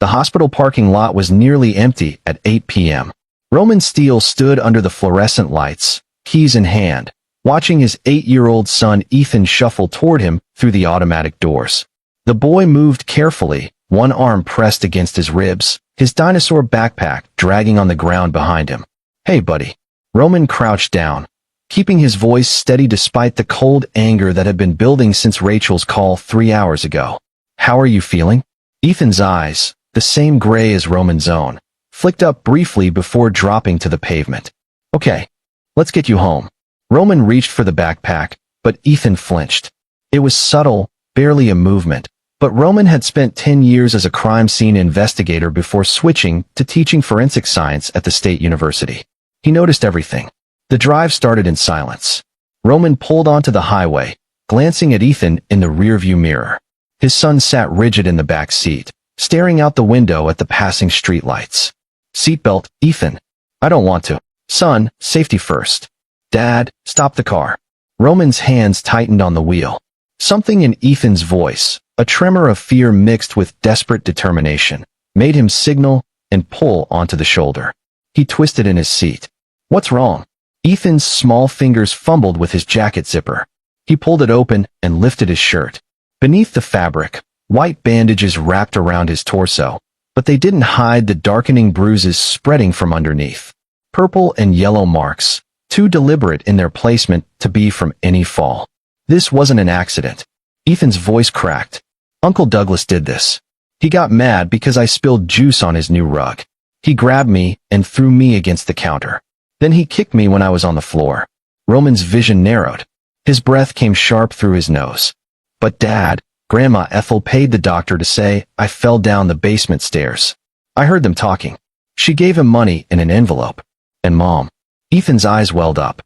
The hospital parking lot was nearly empty at 8 p.m. Roman Steele stood under the fluorescent lights, keys in hand, watching his 8-year-old son Ethan shuffle toward him through the automatic doors. The boy moved carefully, one arm pressed against his ribs, his dinosaur backpack dragging on the ground behind him. "Hey, buddy." Roman crouched down, keeping his voice steady despite the cold anger that had been building since Rachel's call 3 hours ago. "How are you feeling?" Ethan's eyes, the same gray as Roman's own, flicked up briefly before dropping to the pavement. "Okay, let's get you home." Roman reached for the backpack, but Ethan flinched. It was subtle, barely a movement, but Roman had spent 10 years as a crime scene investigator before switching to teaching forensic science at the state university. He noticed everything. The drive started in silence. Roman pulled onto the highway, glancing at Ethan in the rearview mirror. His son sat rigid in the back seat, staring out the window at the passing streetlights. "Seatbelt, Ethan." "I don't want to." "Son, safety first." "Dad, stop the car." Roman's hands tightened on the wheel. Something in Ethan's voice, a tremor of fear mixed with desperate determination, made him signal and pull onto the shoulder. He twisted in his seat. "What's wrong?" Ethan's small fingers fumbled with his jacket zipper. He pulled it open and lifted his shirt. Beneath the fabric, white bandages wrapped around his torso, but they didn't hide the darkening bruises spreading from underneath. Purple and yellow marks, too deliberate in their placement to be from any fall. "This wasn't an accident." Ethan's voice cracked. "Uncle Douglas did this. He got mad because I spilled juice on his new rug. He grabbed me and threw me against the counter. Then he kicked me when I was on the floor." Roman's vision narrowed. His breath came sharp through his nose. "But Dad, Grandma Ethel paid the doctor to say I fell down the basement stairs. I heard them talking. She gave him money in an envelope. And Mom." Ethan's eyes welled up.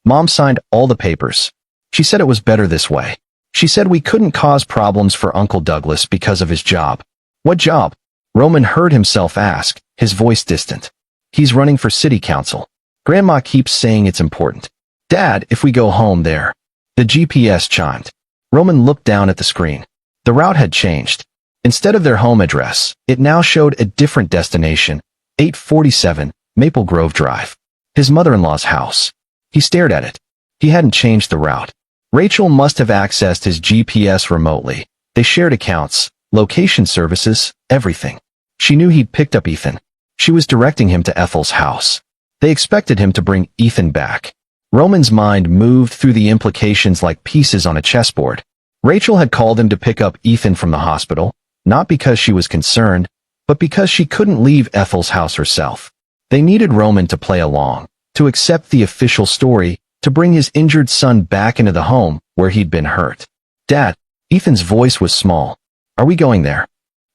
"Mom signed all the papers. She said it was better this way. She said we couldn't cause problems for Uncle Douglas because of his job." "What job?" Roman heard himself ask, his voice distant. "He's running for city council. Grandma keeps saying it's important." "Dad, if we go home there." The GPS chimed. Roman looked down at the screen. The route had changed. Instead of their home address, it now showed a different destination, 847 Maple Grove Drive. His mother-in-law's house. He stared at it. He hadn't changed the route. Rachel must have accessed his GPS remotely. They shared accounts, location services, everything. She knew he'd picked up Ethan. She was directing him to Ethel's house. They expected him to bring Ethan back. Roman's mind moved through the implications like pieces on a chessboard. Rachel had called him to pick up Ethan from the hospital, not because she was concerned, but because she couldn't leave Ethel's house herself. They needed Roman to play along, to accept the official story, to bring his injured son back into the home where he'd been hurt. "Dad," Ethan's voice was small. "Are we going there?"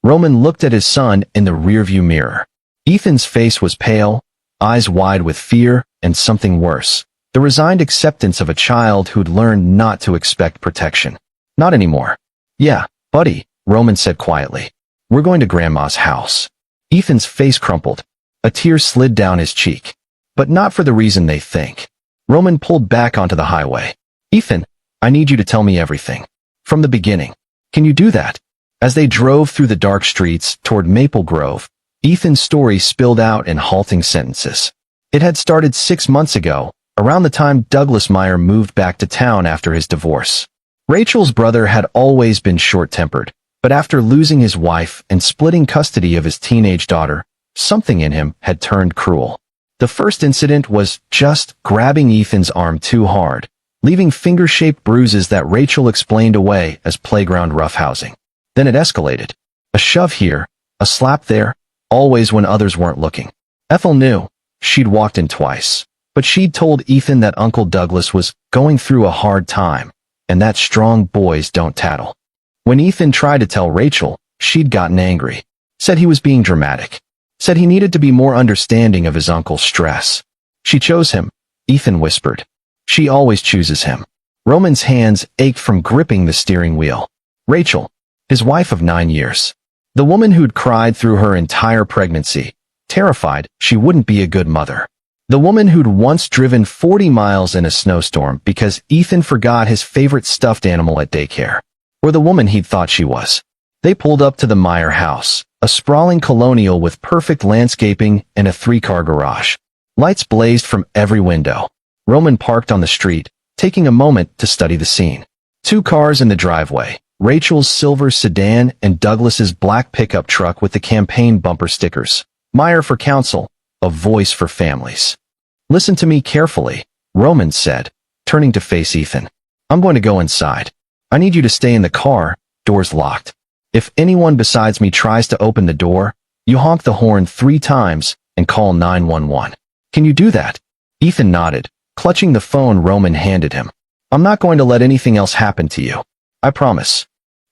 Roman looked at his son in the rearview mirror. Ethan's face was pale, eyes wide with fear and something worse, the resigned acceptance of a child who'd learned not to expect protection. "Not anymore." "Yeah, buddy," Roman said quietly. "We're going to Grandma's house." Ethan's face crumpled. A tear slid down his cheek. But not for the reason they think. Roman pulled back onto the highway. "Ethan, I need you to tell me everything. From the beginning. Can you do that?" As they drove through the dark streets toward Maple Grove, Ethan's story spilled out in halting sentences. It had started 6 months ago, around the time Douglas Meyer moved back to town after his divorce. Rachel's brother had always been short-tempered, but after losing his wife and splitting custody of his teenage daughter, something in him had turned cruel. The first incident was just grabbing Ethan's arm too hard, leaving finger-shaped bruises that Rachel explained away as playground roughhousing. Then it escalated. A shove here, a slap there, always when others weren't looking. Ethel knew. She'd walked in twice. But she'd told Ethan that Uncle Douglas was going through a hard time, and that strong boys don't tattle. When Ethan tried to tell Rachel, she'd gotten angry. Said he was being dramatic. Said he needed to be more understanding of his uncle's stress. "She chose him," Ethan whispered. "She always chooses him." Roman's hands ached from gripping the steering wheel. Rachel, his wife of 9 years. The woman who'd cried through her entire pregnancy, terrified she wouldn't be a good mother. The woman who'd once driven 40 miles in a snowstorm because Ethan forgot his favorite stuffed animal at daycare. Or the woman he'd thought she was. They pulled up to the Meyer house, a sprawling colonial with perfect landscaping and a 3-car garage. Lights blazed from every window. Roman parked on the street, taking a moment to study the scene. 2 cars in the driveway, Rachel's silver sedan and Douglas's black pickup truck with the campaign bumper stickers. Meyer for council, a voice for families. Listen to me carefully, Roman said, turning to face Ethan. I'm going to go inside. I need you to stay in the car, doors locked. If anyone besides me tries to open the door, you honk the horn 3 times and call 911. Can you do that? Ethan nodded, clutching the phone Roman handed him. I'm not going to let anything else happen to you. I promise.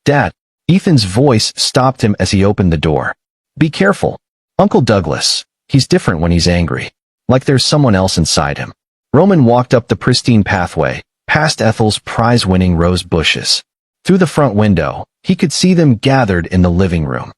Dad. Ethan's voice stopped him as he opened the door. Be careful. Uncle Douglas. He's different when he's angry. Like there's someone else inside him. Roman walked up the pristine pathway, past Ethel's prize-winning rose bushes. Through the front window, he could see them gathered in the living room.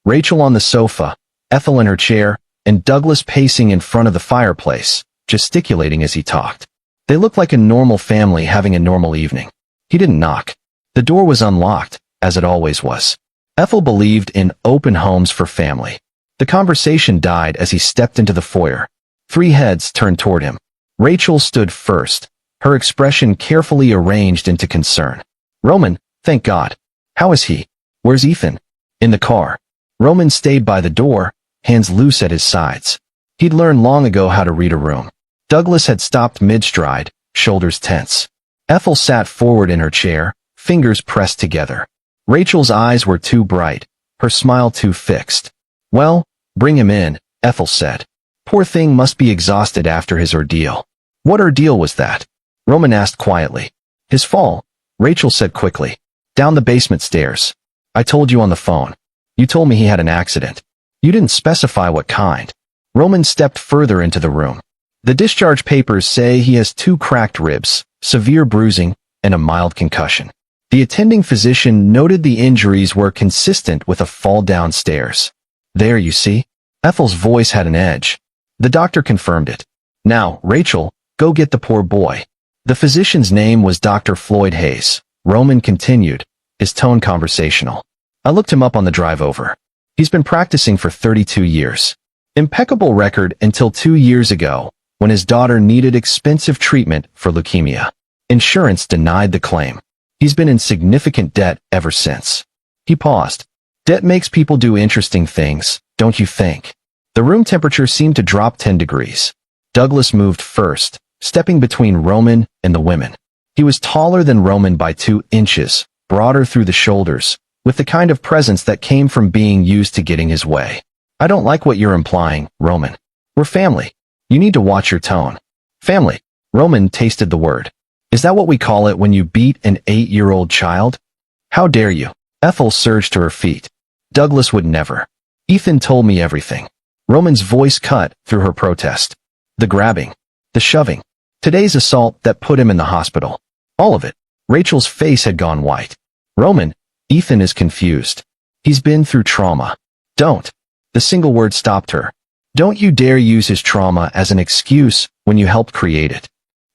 Rachel on the sofa, Ethel in her chair, and Douglas pacing in front of the fireplace, gesticulating as he talked. They looked like a normal family having a normal evening. He didn't knock. The door was unlocked, as it always was. Ethel believed in open homes for family. The conversation died as he stepped into the foyer. 3 heads turned toward him. Rachel stood first, her expression carefully arranged into concern. Roman, thank God. How is he? Where's Ethan? In the car. Roman stayed by the door, hands loose at his sides. He'd learned long ago how to read a room. Douglas had stopped mid-stride, shoulders tense. Ethel sat forward in her chair, fingers pressed together. Rachel's eyes were too bright, her smile too fixed. Well, bring him in, Ethel said. Poor thing must be exhausted after his ordeal. What ordeal was that? Roman asked quietly. His fall, Rachel said quickly. Down the basement stairs. I told you on the phone. You told me he had an accident. You didn't specify what kind. Roman stepped further into the room. The discharge papers say he has 2 cracked ribs, severe bruising, and a mild concussion. The attending physician noted the injuries were consistent with a fall downstairs. There, you see? Ethel's voice had an edge. The doctor confirmed it. Now, Rachel, go get the poor boy. The physician's name was Dr. Floyd Hayes. Roman continued, his tone conversational. I looked him up on the drive over. He's been practicing for 32 years. Impeccable record until 2 years ago, when his daughter needed expensive treatment for leukemia. Insurance denied the claim. He's been in significant debt ever since. He paused. Debt makes people do interesting things, don't you think? The room temperature seemed to drop 10 degrees. Douglas moved first, stepping between Roman and the women. He was taller than Roman by 2 inches, broader through the shoulders, with the kind of presence that came from being used to getting his way. I don't like what you're implying, Roman. We're family. You need to watch your tone. Family. Roman tasted the word. Is that what we call it when you beat an 8-year-old child? How dare you? Ethel surged to her feet. Douglas would never. Ethan told me everything. Roman's voice cut through her protest. The grabbing. The shoving. Today's assault that put him in the hospital. All of it. Rachel's face had gone white. Roman, Ethan is confused. He's been through trauma. Don't. The single word stopped her. Don't you dare use his trauma as an excuse when you helped create it.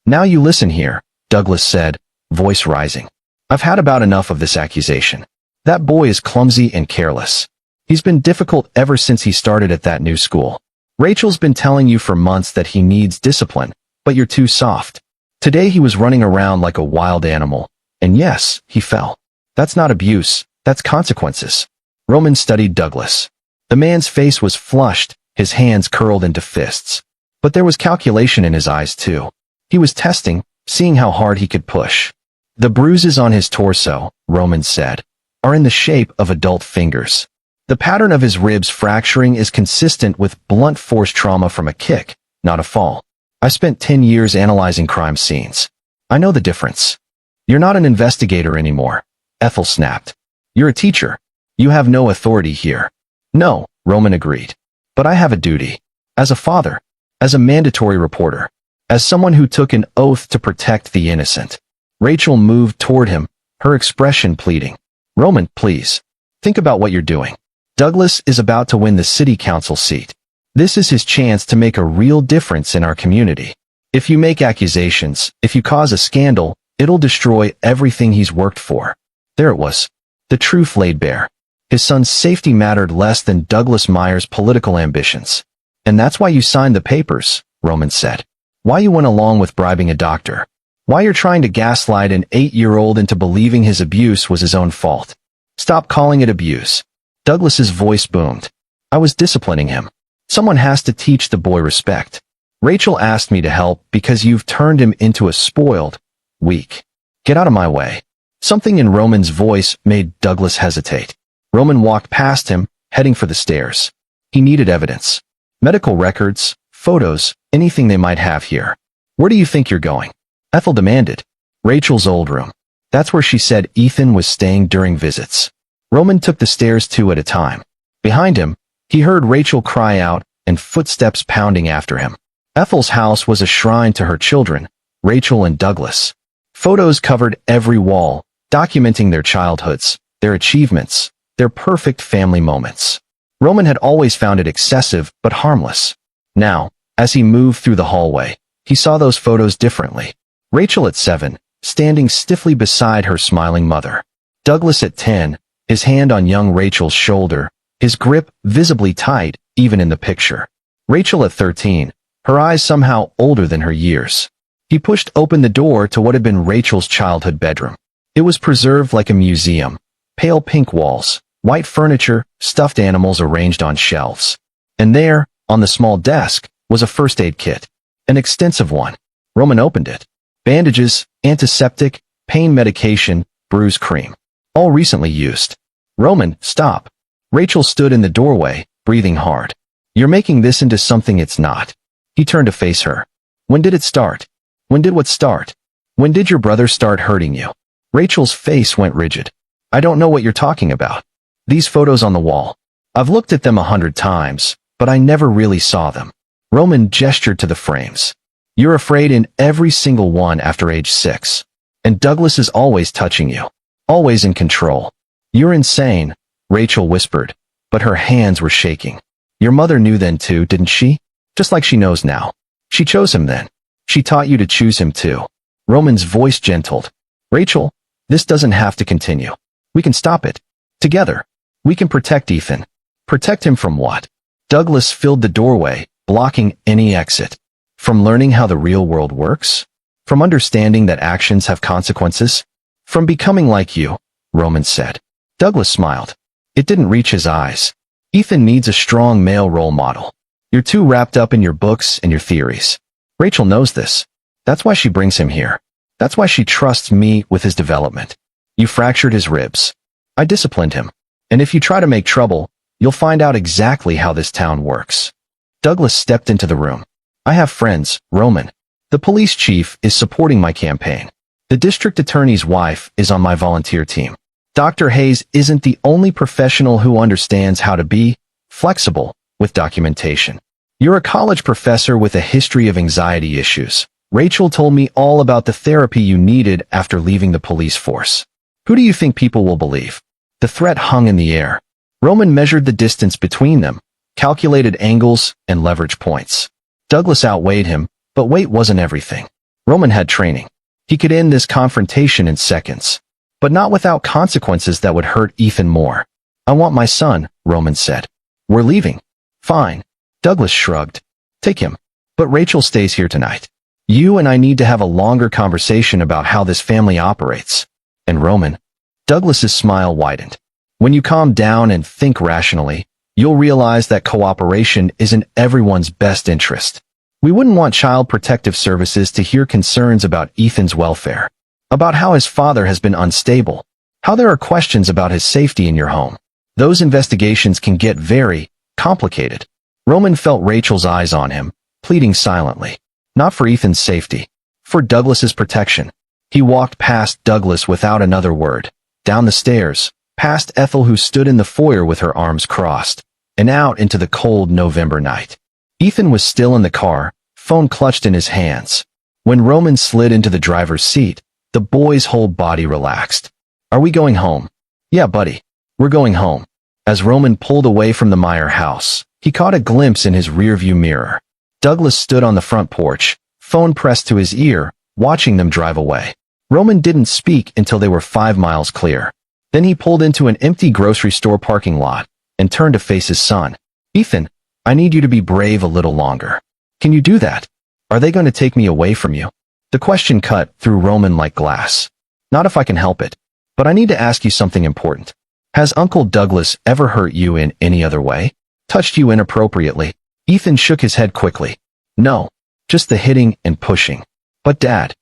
Now you listen here, Douglas said, voice rising. I've had about enough of this accusation. That boy is clumsy and careless. He's been difficult ever since he started at that new school. Rachel's been telling you for months that he needs discipline, but you're too soft. Today he was running around like a wild animal, and yes, he fell. That's not abuse, that's consequences. Roman studied Douglas. The man's face was flushed, his hands curled into fists. But there was calculation in his eyes too. He was testing, seeing how hard he could push. The bruises on his torso, Roman said, are in the shape of adult fingers. The pattern of his ribs fracturing is consistent with blunt force trauma from a kick, not a fall. I spent 10 years analyzing crime scenes. I know the difference. You're not an investigator anymore, Ethel snapped. You're a teacher. You have no authority here. No, Roman agreed. But I have a duty. As a father. As a mandatory reporter. As someone who took an oath to protect the innocent. Rachel moved toward him, her expression pleading. Roman, please. Think about what you're doing. Douglas is about to win the city council seat. This is his chance to make a real difference in our community. If you make accusations, if you cause a scandal, it'll destroy everything he's worked for. There it was. The truth laid bare. His son's safety mattered less than Douglas Meyer's political ambitions. And that's why you signed the papers, Roman said. Why you went along with bribing a doctor. Why you're trying to gaslight an 8-year-old into believing his abuse was his own fault. Stop calling it abuse. Douglas's voice boomed. I was disciplining him. Someone has to teach the boy respect. Rachel asked me to help because you've turned him into a spoiled, weak. Get out of my way. Something in Roman's voice made Douglas hesitate. Roman walked past him, heading for the stairs. He needed evidence. Medical records, photos, anything they might have here. Where do you think you're going? Ethel demanded. Rachel's old room. That's where she said Ethan was staying during visits. Roman took the stairs 2 at a time. Behind him, he heard Rachel cry out and footsteps pounding after him. Ethel's house was a shrine to her children, Rachel and Douglas. Photos covered every wall, documenting their childhoods, their achievements, their perfect family moments. Roman had always found it excessive but harmless. Now, as he moved through the hallway, he saw those photos differently. Rachel at 7, standing stiffly beside her smiling mother. Douglas at 10, his hand on young Rachel's shoulder, his grip visibly tight even in the picture. Rachel at 13, her eyes somehow older than her years. He pushed open the door to what had been Rachel's childhood bedroom. It was preserved like a museum. Pale pink walls, white furniture, stuffed animals arranged on shelves. And there, on the small desk, was a first aid kit. An extensive one. Roman opened it. Bandages, antiseptic, pain medication, bruise cream. All recently used. Roman, stop. Rachel stood in the doorway, breathing hard. You're making this into something it's not. He turned to face her. When did it start? When did what start? When did your brother start hurting you? Rachel's face went rigid. I don't know what you're talking about. These photos on the wall. I've looked at them 100 times, but I never really saw them. Roman gestured to the frames. You're afraid in every single one after age 6. And Douglas is always touching you. Always in control. You're insane, Rachel whispered, but her hands were shaking. Your mother knew then too, didn't she? Just like she knows now. She chose him then. She taught you to choose him too. Roman's voice gentled. Rachel, this doesn't have to continue. We can stop it. Together. We can protect Ethan. Protect him from what? Douglas filled the doorway, blocking any exit. From learning how the real world works? From understanding that actions have consequences? From becoming like you, Roman said. Douglas smiled. It didn't reach his eyes. Ethan needs a strong male role model. You're too wrapped up in your books and your theories. Rachel knows this. That's why she brings him here. That's why she trusts me with his development. You fractured his ribs. I disciplined him. And if you try to make trouble, you'll find out exactly how this town works. Douglas stepped into the room. I have friends, Roman. The police chief is supporting my campaign. The district attorney's wife is on my volunteer team. Dr. Hayes isn't the only professional who understands how to be flexible with documentation. You're a college professor with a history of anxiety issues. Rachel told me all about the therapy you needed after leaving the police force. Who do you think people will believe? The threat hung in the air. Roman measured the distance between them, calculated angles and leverage points. Douglas outweighed him, but weight wasn't everything. Roman had training. He could end this confrontation in seconds, but not without consequences that would hurt Ethan more. I want my son, Roman said. We're leaving. Fine. Douglas shrugged. Take him. But Rachel stays here tonight. You and I need to have a longer conversation about how this family operates. And Roman. Douglas's smile widened. When you calm down and think rationally, you'll realize that cooperation is in everyone's best interest. We wouldn't want Child Protective Services to hear concerns about Ethan's welfare, about how his father has been unstable, how there are questions about his safety in your home. Those investigations can get very complicated. Roman felt Rachel's eyes on him, pleading silently. Not for Ethan's safety, for Douglas's protection. He walked past Douglas without another word, down the stairs, past Ethel who stood in the foyer with her arms crossed, and out into the cold November night. Ethan was still in the car, phone clutched in his hands. When Roman slid into the driver's seat, the boy's whole body relaxed. Are we going home? Yeah, buddy. We're going home. As Roman pulled away from the Meyer house, he caught a glimpse in his rearview mirror. Douglas stood on the front porch, phone pressed to his ear, watching them drive away. Roman didn't speak until they were 5 miles clear. Then he pulled into an empty grocery store parking lot and turned to face his son. Ethan, I need you to be brave a little longer. Can you do that? Are they going to take me away from you? The question cut through Roman like glass. Not if I can help it. But I need to ask you something important. Has Uncle Douglas ever hurt you in any other way? Touched you inappropriately? Ethan shook his head quickly. No, just the hitting and pushing. But Dad.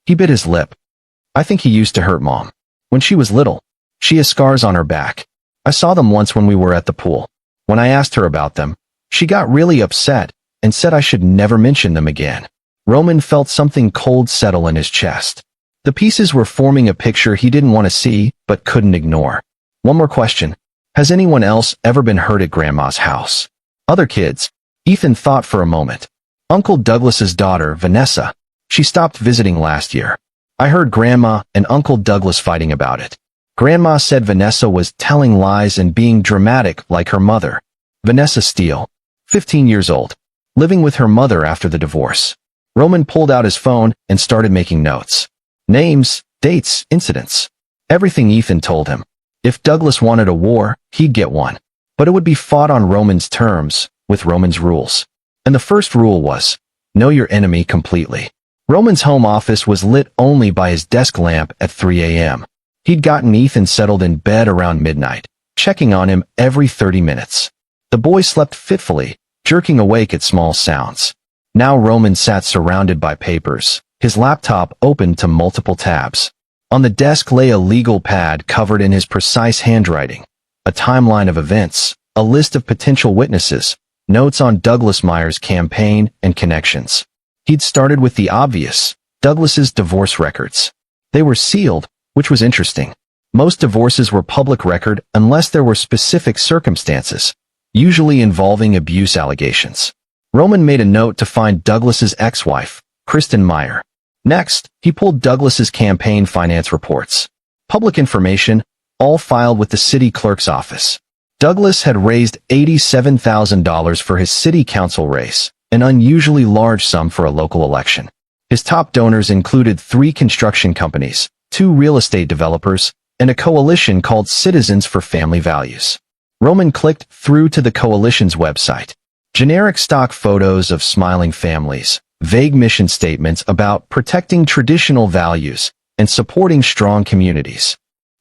He bit his lip. I think he used to hurt Mom. When she was little. She has scars on her back. I saw them once when we were at the pool. When I asked her about them, she got really upset and said I should never mention them again. Roman felt something cold settle in his chest. The pieces were forming a picture he didn't want to see but couldn't ignore. One more question. Has anyone else ever been hurt at Grandma's house? Other kids? Ethan thought for a moment. Uncle Douglas's daughter, Vanessa. She stopped visiting last year. I heard Grandma and Uncle Douglas fighting about it. Grandma said Vanessa was telling lies and being dramatic like her mother. Vanessa Steele, 15 years old, living with her mother after the divorce. Roman pulled out his phone and started making notes. Names, dates, incidents. Everything Ethan told him. If Douglas wanted a war, he'd get one. But it would be fought on Roman's terms, with Roman's rules. And the first rule was, know your enemy completely. Roman's home office was lit only by his desk lamp at 3 a.m. He'd gotten Ethan settled in bed around midnight, checking on him every 30 minutes. The boy slept fitfully, jerking awake at small sounds. Now Roman sat surrounded by papers, his laptop open to multiple tabs. On the desk lay a legal pad covered in his precise handwriting, a timeline of events, a list of potential witnesses, notes on Douglas Meyer's campaign and connections. He'd started with the obvious, Douglas's divorce records. They were sealed, which was interesting. Most divorces were public record unless there were specific circumstances, usually involving abuse allegations. Roman made a note to find Douglas's ex-wife, Kristen Meyer. Next, he pulled Douglas's campaign finance reports. Public information, all filed with the city clerk's office. Douglas had raised $87,000 for his city council race, an unusually large sum for a local election. His top donors included 3 construction companies, 2 real estate developers, and a coalition called Citizens for Family Values. Roman clicked through to the coalition's website. Generic stock photos of smiling families, vague mission statements about protecting traditional values and supporting strong communities.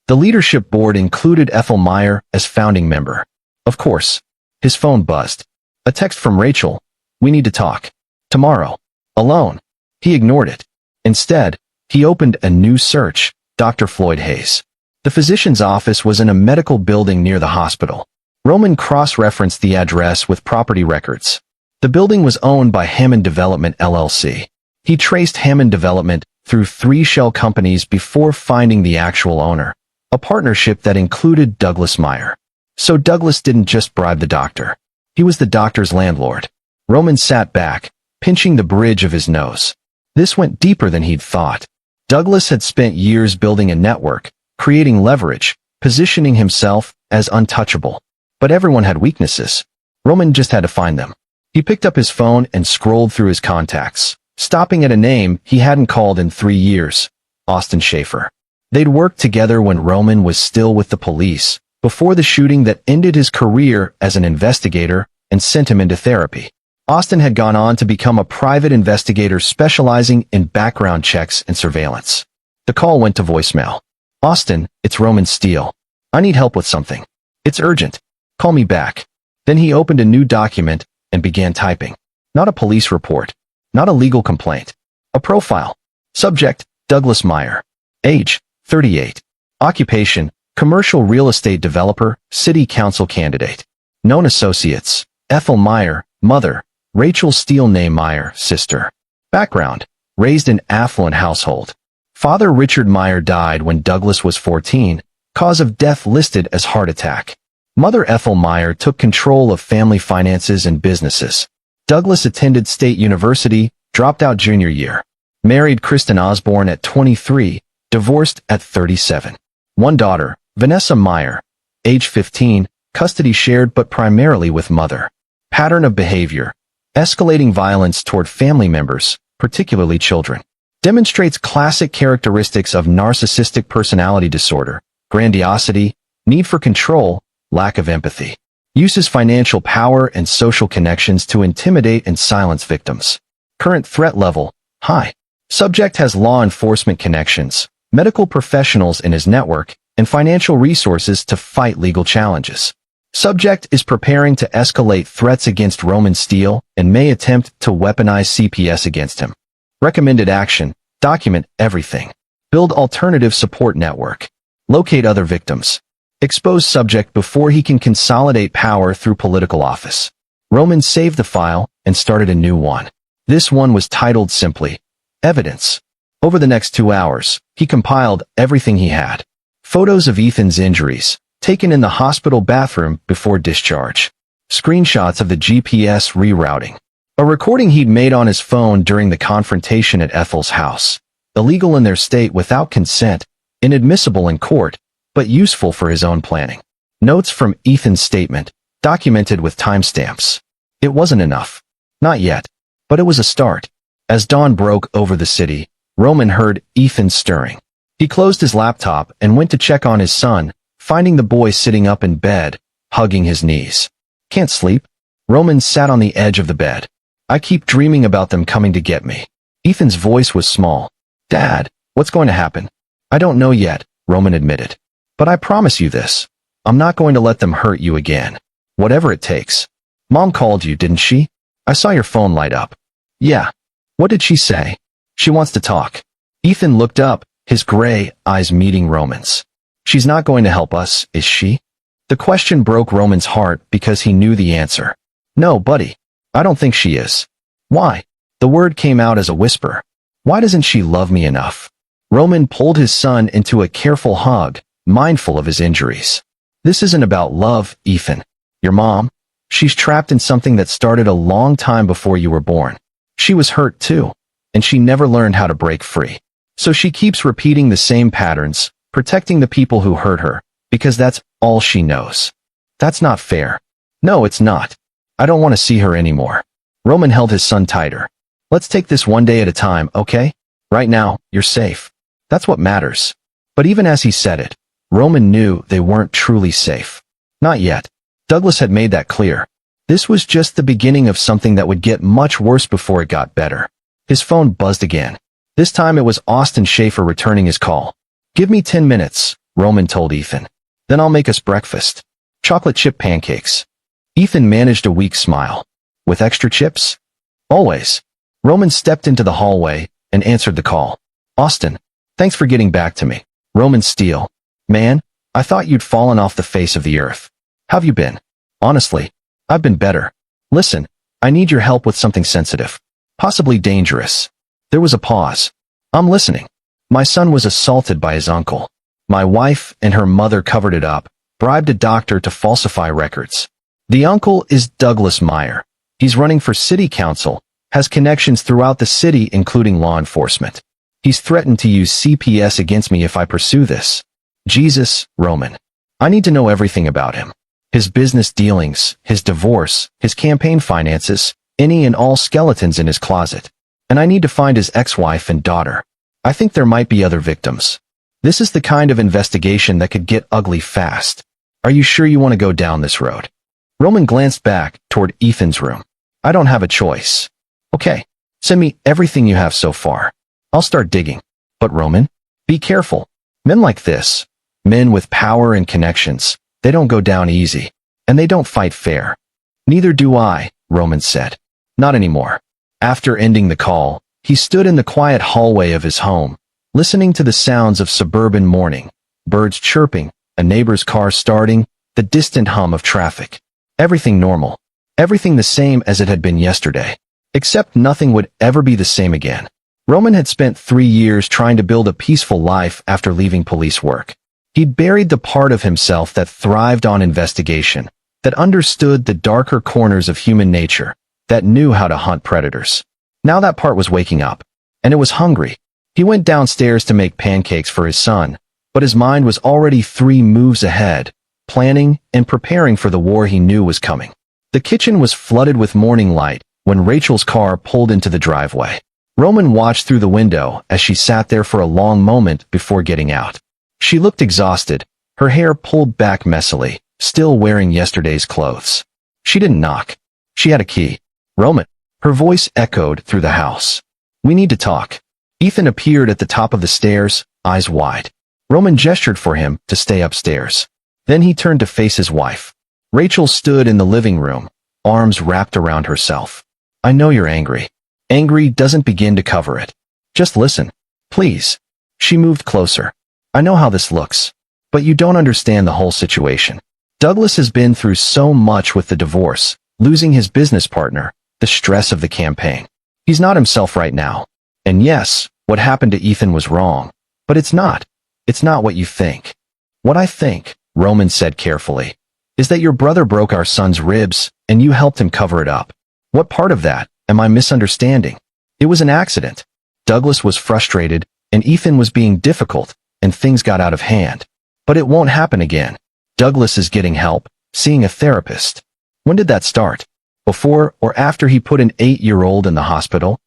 The leadership board included Ethel Meyer as founding member. Of course, his phone buzzed. A text from Rachel. We need to talk. Tomorrow. Alone. He ignored it. Instead, he opened a new search, Dr. Floyd Hayes. The physician's office was in a medical building near the hospital. Roman cross-referenced the address with property records. The building was owned by Hammond Development LLC. He traced Hammond Development through 3 shell companies before finding the actual owner, a partnership that included Douglas Meyer. So Douglas didn't just bribe the doctor. He was the doctor's landlord. Roman sat back, pinching the bridge of his nose. This went deeper than he'd thought. Douglas had spent years building a network, creating leverage, positioning himself as untouchable. But everyone had weaknesses. Roman just had to find them. He picked up his phone and scrolled through his contacts, stopping at a name he hadn't called in 3 years, Austin Schaefer. They'd worked together when Roman was still with the police, before the shooting that ended his career as an investigator and sent him into therapy. Austin had gone on to become a private investigator specializing in background checks and surveillance. The call went to voicemail. Austin, it's Roman Steele. I need help with something. It's urgent. Call me back. Then he opened a new document and began typing. Not a police report. Not a legal complaint. A profile. Subject, Douglas Meyer. Age, 38. Occupation, commercial real estate developer, city council candidate. Known associates, Ethel Meyer, mother, Rachel Steele née Meyer, sister. Background, raised in affluent household. Father Richard Meyer died when Douglas was 14, cause of death listed as heart attack. Mother Ethel Meyer took control of family finances and businesses. Douglas attended State University, dropped out junior year. Married Kristen Osborne at 23, divorced at 37. One daughter, Vanessa Meyer, age 15, custody shared but primarily with mother. Pattern of behavior, escalating violence toward family members, particularly children. Demonstrates classic characteristics of narcissistic personality disorder, grandiosity, need for control, lack of empathy. Uses financial power and social connections to intimidate and silence victims. Current threat level, high. Subject has law enforcement connections, medical professionals in his network, and financial resources to fight legal challenges. Subject is preparing to escalate threats against Roman Steele and may attempt to weaponize CPS against him. Recommended action, document everything. Build alternative support network. Locate other victims. Expose subject before he can consolidate power through political office. Roman saved the file and started a new one. This one was titled simply, Evidence. Over the next 2 hours, he compiled everything he had. Photos of Ethan's injuries, taken in the hospital bathroom before discharge. Screenshots of the GPS rerouting. A recording he'd made on his phone during the confrontation at Ethel's house. Illegal in their state without consent, inadmissible in court, but useful for his own planning. Notes from Ethan's statement, documented with timestamps. It wasn't enough. Not yet. But it was a start. As dawn broke over the city, Roman heard Ethan stirring. He closed his laptop and went to check on his son, finding the boy sitting up in bed, hugging his knees. Can't sleep? Roman sat on the edge of the bed. I keep dreaming about them coming to get me. Ethan's voice was small. Dad, what's going to happen? I don't know yet, Roman admitted. But I promise you this. I'm not going to let them hurt you again. Whatever it takes. Mom called you, didn't she? I saw your phone light up. Yeah. What did she say? She wants to talk. Ethan looked up, his gray eyes meeting Roman's. She's not going to help us, is she? The question broke Roman's heart because he knew the answer. No, buddy. I don't think she is. Why? The word came out as a whisper. Why doesn't she love me enough? Roman pulled his son into a careful hug, mindful of his injuries. This isn't about love, Ethan. Your mom? She's trapped in something that started a long time before you were born. She was hurt too, and she never learned how to break free. So she keeps repeating the same patterns, protecting the people who hurt her, because that's all she knows. That's not fair. No, it's not. I don't want to see her anymore. Roman held his son tighter. Let's take this one day at a time, okay? Right now, you're safe. That's what matters. But even as he said it, Roman knew they weren't truly safe. Not yet. Douglas had made that clear. This was just the beginning of something that would get much worse before it got better. His phone buzzed again. This time it was Austin Schaefer returning his call. Give me 10 minutes, Roman told Ethan. Then I'll make us breakfast. Chocolate chip pancakes. Ethan managed a weak smile. With extra chips? Always. Roman stepped into the hallway and answered the call. Austin, thanks for getting back to me. Roman Steele. Man, I thought you'd fallen off the face of the earth. How've you been? Honestly, I've been better. Listen, I need your help with something sensitive. Possibly dangerous. There was a pause. I'm listening. My son was assaulted by his uncle. My wife and her mother covered it up, bribed a doctor to falsify records. The uncle is Douglas Meyer. He's running for city council, has connections throughout the city including law enforcement. He's threatened to use CPS against me if I pursue this. Jesus, Roman. I need to know everything about him. His business dealings, his divorce, his campaign finances, any and all skeletons in his closet. And I need to find his ex-wife and daughter. I think there might be other victims. This is the kind of investigation that could get ugly fast. Are you sure you want to go down this road? Roman glanced back toward Ethan's room. I don't have a choice. Okay, send me everything you have so far. I'll start digging. But Roman, be careful. Men like this, men with power and connections, they don't go down easy. And they don't fight fair. Neither do I, Roman said. Not anymore. After ending the call, he stood in the quiet hallway of his home, listening to the sounds of suburban morning, birds chirping, a neighbor's car starting, the distant hum of traffic. Everything normal. Everything the same as it had been yesterday. Except nothing would ever be the same again. Roman had spent 3 years trying to build a peaceful life after leaving police work. He'd buried the part of himself that thrived on investigation, that understood the darker corners of human nature, that knew how to hunt predators. Now that part was waking up, and it was hungry. He went downstairs to make pancakes for his son, but his mind was already 3 moves ahead, planning and preparing for the war he knew was coming. The kitchen was flooded with morning light when Rachel's car pulled into the driveway. Roman watched through the window as she sat there for a long moment before getting out. She looked exhausted, her hair pulled back messily, still wearing yesterday's clothes. She didn't knock. She had a key. Roman. Her voice echoed through the house. We need to talk. Ethan appeared at the top of the stairs, eyes wide. Roman gestured for him to stay upstairs. Then he turned to face his wife. Rachel stood in the living room, arms wrapped around herself. I know you're angry. Angry doesn't begin to cover it. Just listen. Please. She moved closer. I know how this looks. But you don't understand the whole situation. Douglas has been through so much with the divorce, losing his business partner, the stress of the campaign. He's not himself right now. And yes, what happened to Ethan was wrong. But it's not. It's not what you think. What I think, Roman said carefully, is that your brother broke our son's ribs, and you helped him cover it up. What part of that am I misunderstanding? It was an accident. Douglas was frustrated, and Ethan was being difficult, and things got out of hand. But it won't happen again. Douglas is getting help, seeing a therapist. When did that start? Before or after he put an 8-year-old in the hospital?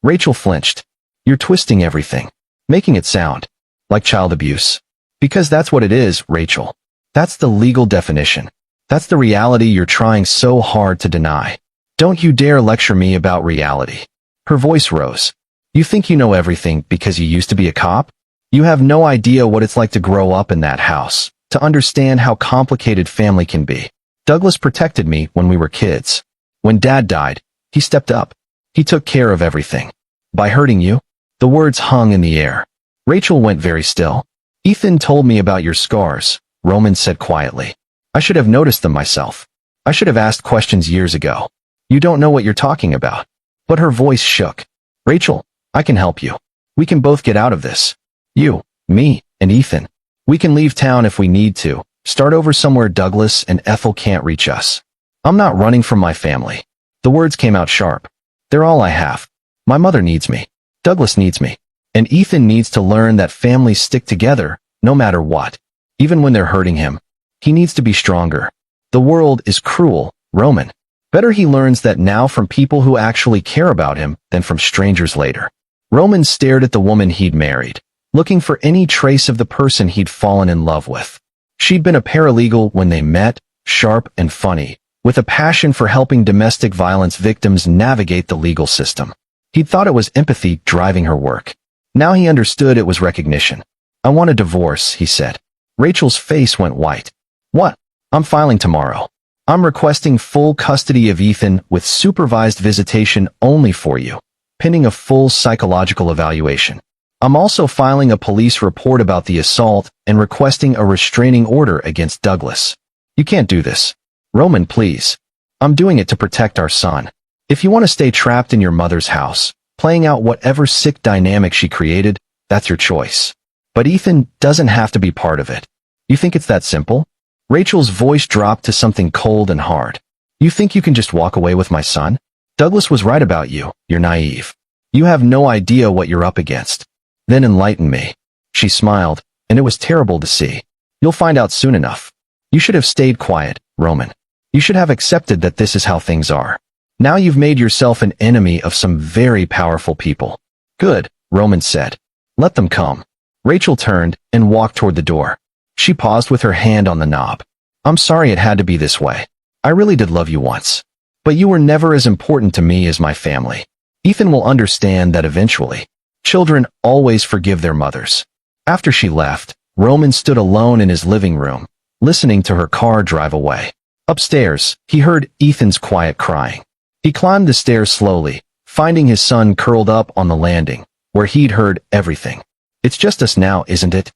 Rachel flinched. You're twisting everything, making it sound like child abuse. Because that's what it is, Rachel. That's the legal definition. That's the reality you're trying so hard to deny. Don't you dare lecture me about reality. Her voice rose. You think you know everything because you used to be a cop? You have no idea what it's like to grow up in that house, to understand how complicated family can be. Douglas protected me when we were kids. When Dad died, he stepped up. He took care of everything. By hurting you? The words hung in the air. Rachel went very still. Ethan told me about your scars, Roman said quietly. I should have noticed them myself. I should have asked questions years ago. You don't know what you're talking about. But her voice shook. Rachel, I can help you. We can both get out of this. You, me, and Ethan. We can leave town if we need to, start over somewhere Douglas and Ethel can't reach us. I'm not running from my family. The words came out sharp. They're all I have. My mother needs me. Douglas needs me. And Ethan needs to learn that families stick together, no matter what. Even when they're hurting him. He needs to be stronger. The world is cruel, Roman. Better he learns that now from people who actually care about him than from strangers later. Roman stared at the woman he'd married, looking for any trace of the person he'd fallen in love with. She'd been a paralegal when they met, sharp and funny, with a passion for helping domestic violence victims navigate the legal system. He'd thought it was empathy driving her work. Now he understood it was recognition. I want a divorce, he said. Rachel's face went white. What? I'm filing tomorrow. I'm requesting full custody of Ethan with supervised visitation only for you, pending a full psychological evaluation. I'm also filing a police report about the assault and requesting a restraining order against Douglas. You can't do this. Roman, please. I'm doing it to protect our son. If you want to stay trapped in your mother's house, playing out whatever sick dynamic she created, that's your choice. But Ethan doesn't have to be part of it. You think it's that simple? Rachel's voice dropped to something cold and hard. You think you can just walk away with my son? Douglas was right about you. You're naive. You have no idea what you're up against. Then enlighten me. She smiled, and it was terrible to see. You'll find out soon enough. You should have stayed quiet, Roman. You should have accepted that this is how things are. Now you've made yourself an enemy of some very powerful people. Good, Roman said. Let them come. Rachel turned and walked toward the door. She paused with her hand on the knob. I'm sorry it had to be this way. I really did love you once. But you were never as important to me as my family. Ethan will understand that eventually. Children always forgive their mothers. After she left, Roman stood alone in his living room, listening to her car drive away. Upstairs, he heard Ethan's quiet crying. He climbed the stairs slowly, finding his son curled up on the landing, where he'd heard everything. It's just us now, isn't it?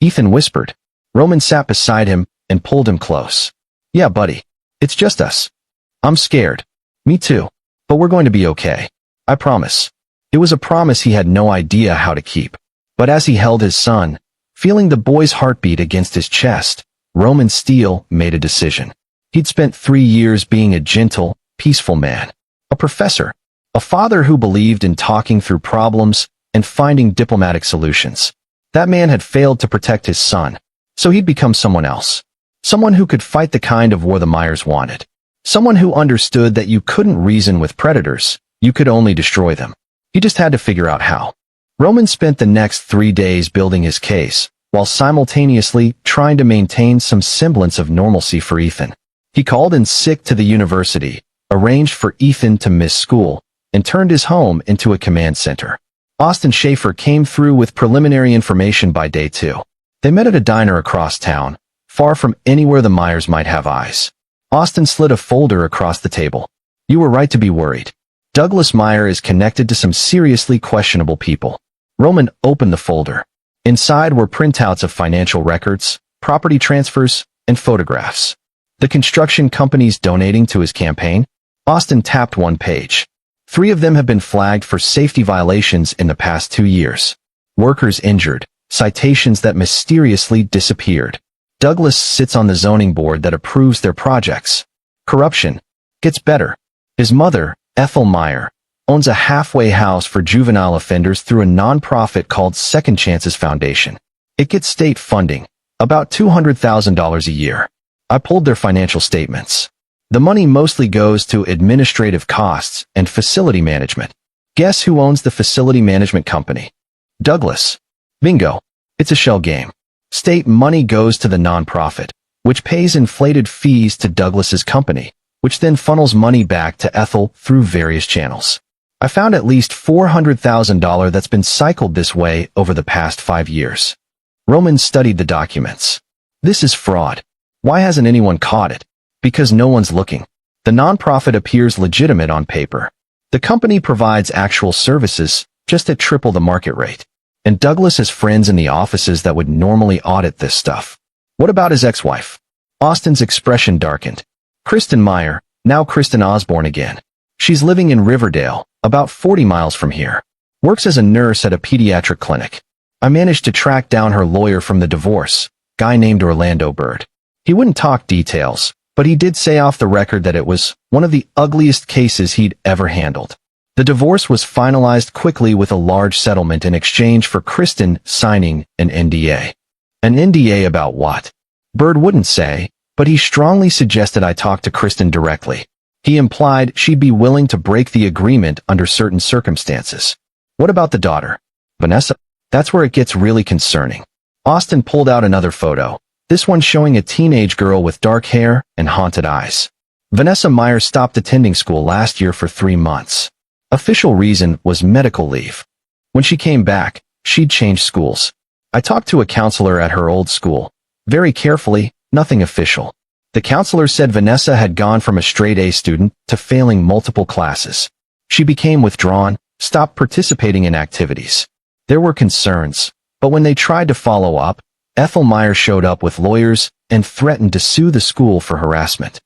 Ethan whispered. Roman sat beside him and pulled him close. Yeah, buddy. It's just us. I'm scared. Me too. But we're going to be okay. I promise. It was a promise he had no idea how to keep. But as he held his son, feeling the boy's heartbeat against his chest, Roman Steele made a decision. He'd spent 3 years being a gentle, peaceful man. A professor. A father who believed in talking through problems and finding diplomatic solutions. That man had failed to protect his son. So he'd become someone else. Someone who could fight the kind of war the Myers wanted. Someone who understood that you couldn't reason with predators, you could only destroy them. He just had to figure out how. Roman spent the next 3 days building his case, while simultaneously trying to maintain some semblance of normalcy for Ethan. He called in sick to the university, arranged for Ethan to miss school, and turned his home into a command center. Austin Schaefer came through with preliminary information by day 2. They met at a diner across town, far from anywhere the Myers might have eyes. Austin slid a folder across the table. "You were right to be worried. Douglas Meyer is connected to some seriously questionable people." Roman opened the folder. Inside were printouts of financial records, property transfers, and photographs. The construction companies donating to his campaign? Austin tapped one page. 3 of them have been flagged for safety violations in the past 2 years. Workers injured, citations that mysteriously disappeared. Douglas sits on the zoning board that approves their projects. Corruption gets better. His mother, Ethel Meyer, owns a halfway house for juvenile offenders through a nonprofit called Second Chances Foundation. It gets state funding, about $200,000 a year. I pulled their financial statements. The money mostly goes to administrative costs and facility management. Guess who owns the facility management company? Douglas. Bingo. It's a shell game. State money goes to the nonprofit, which pays inflated fees to Douglas's company, which then funnels money back to Ethel through various channels. I found at least $400,000 that's been cycled this way over the past 5 years. Roman studied the documents. This is fraud. Why hasn't anyone caught it? Because no one's looking. The nonprofit appears legitimate on paper. The company provides actual services, just at triple the market rate. And Douglas has friends in the offices that would normally audit this stuff. What about his ex-wife? Austin's expression darkened. Kristen Meyer, now Kristen Osborne again. She's living in Riverdale, about 40 miles from here. Works as a nurse at a pediatric clinic. I managed to track down her lawyer from the divorce, guy named Orlando Bird. He wouldn't talk details, but he did say off the record that it was one of the ugliest cases he'd ever handled. The divorce was finalized quickly with a large settlement in exchange for Kristen signing an NDA. An NDA about what? Bird wouldn't say, but he strongly suggested I talk to Kristen directly. He implied she'd be willing to break the agreement under certain circumstances. What about the daughter? Vanessa? That's where it gets really concerning. Austin pulled out another photo, this one showing a teenage girl with dark hair and haunted eyes. Vanessa Meyer stopped attending school last year for 3 months. Official reason was medical leave. When she came back, she'd changed schools. I talked to a counselor at her old school. Very carefully, nothing official. The counselor said Vanessa had gone from a straight A student to failing multiple classes. She became withdrawn, stopped participating in activities. There were concerns, but when they tried to follow up, Ethel Meyer showed up with lawyers and threatened to sue the school for harassment.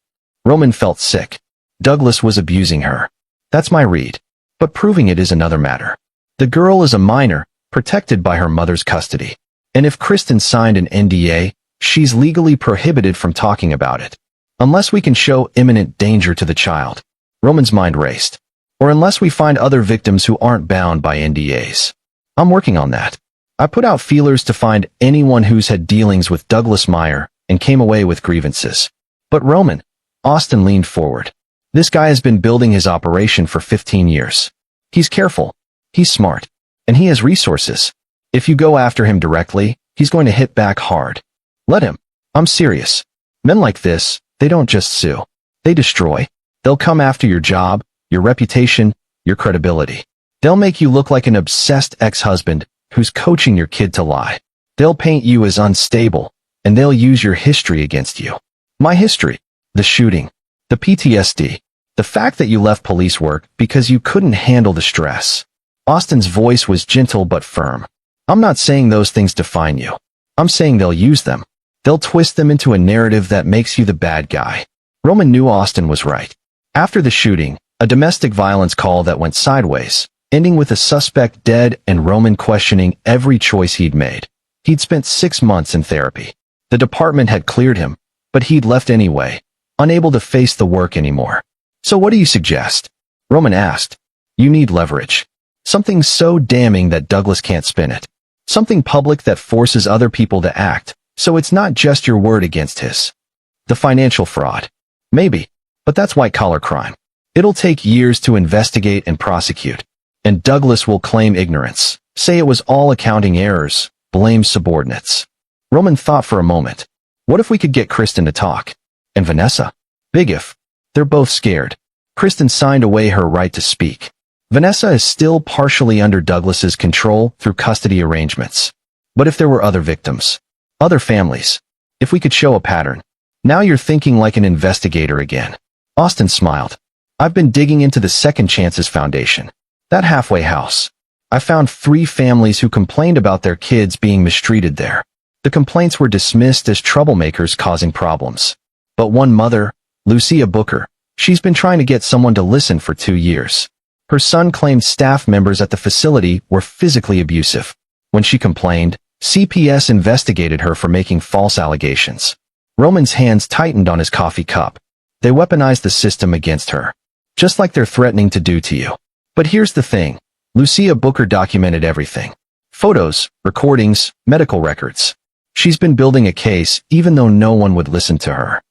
Roman felt sick. Douglas was abusing her. That's my read. But proving it is another matter. The girl is a minor, protected by her mother's custody. And if Kristen signed an NDA, she's legally prohibited from talking about it. Unless we can show imminent danger to the child. Roman's mind raced. Or unless we find other victims who aren't bound by NDAs. I'm working on that. I put out feelers to find anyone who's had dealings with Douglas Meyer and came away with grievances. But Roman, Austin leaned forward. This guy has been building his operation for 15 years. He's careful. He's smart. And he has resources. If you go after him directly, he's going to hit back hard. Let him. I'm serious. Men like this, they don't just sue. They destroy. They'll come after your job, your reputation, your credibility. They'll make you look like an obsessed ex-husband who's coaching your kid to lie. They'll paint you as unstable, and they'll use your history against you. My history. The shooting. The PTSD. The fact that you left police work because you couldn't handle the stress. Austin's voice was gentle but firm. I'm not saying those things define you. I'm saying they'll use them. They'll twist them into a narrative that makes you the bad guy. Roman knew Austin was right. After the shooting, a domestic violence call that went sideways, ending with a suspect dead and Roman questioning every choice he'd made. He'd spent 6 months in therapy. The department had cleared him, but he'd left anyway, unable to face the work anymore. So what do you suggest? Roman asked. You need leverage. Something so damning that Douglas can't spin it. Something public that forces other people to act, so it's not just your word against his. The financial fraud. Maybe, but that's white-collar crime. It'll take years to investigate and prosecute. And Douglas will claim ignorance, say it was all accounting errors, blame subordinates. Roman thought for a moment. What if we could get Kristen to talk? And Vanessa? Big if. They're both scared. Kristen signed away her right to speak. Vanessa is still partially under Douglas's control through custody arrangements. But if there were other victims? Other families? If we could show a pattern? Now you're thinking like an investigator again. Austin smiled. I've been digging into the Second Chances Foundation. That halfway house. I found 3 families who complained about their kids being mistreated there. The complaints were dismissed as troublemakers causing problems. But one mother, Lucia Booker, she's been trying to get someone to listen for 2 years. Her son claimed staff members at the facility were physically abusive. When she complained, CPS investigated her for making false allegations. Roman's hands tightened on his coffee cup. They weaponized the system against her. Just like they're threatening to do to you. But here's the thing. Lucia Booker documented everything. Photos, recordings, medical records. She's been building a case even though no one would listen to her.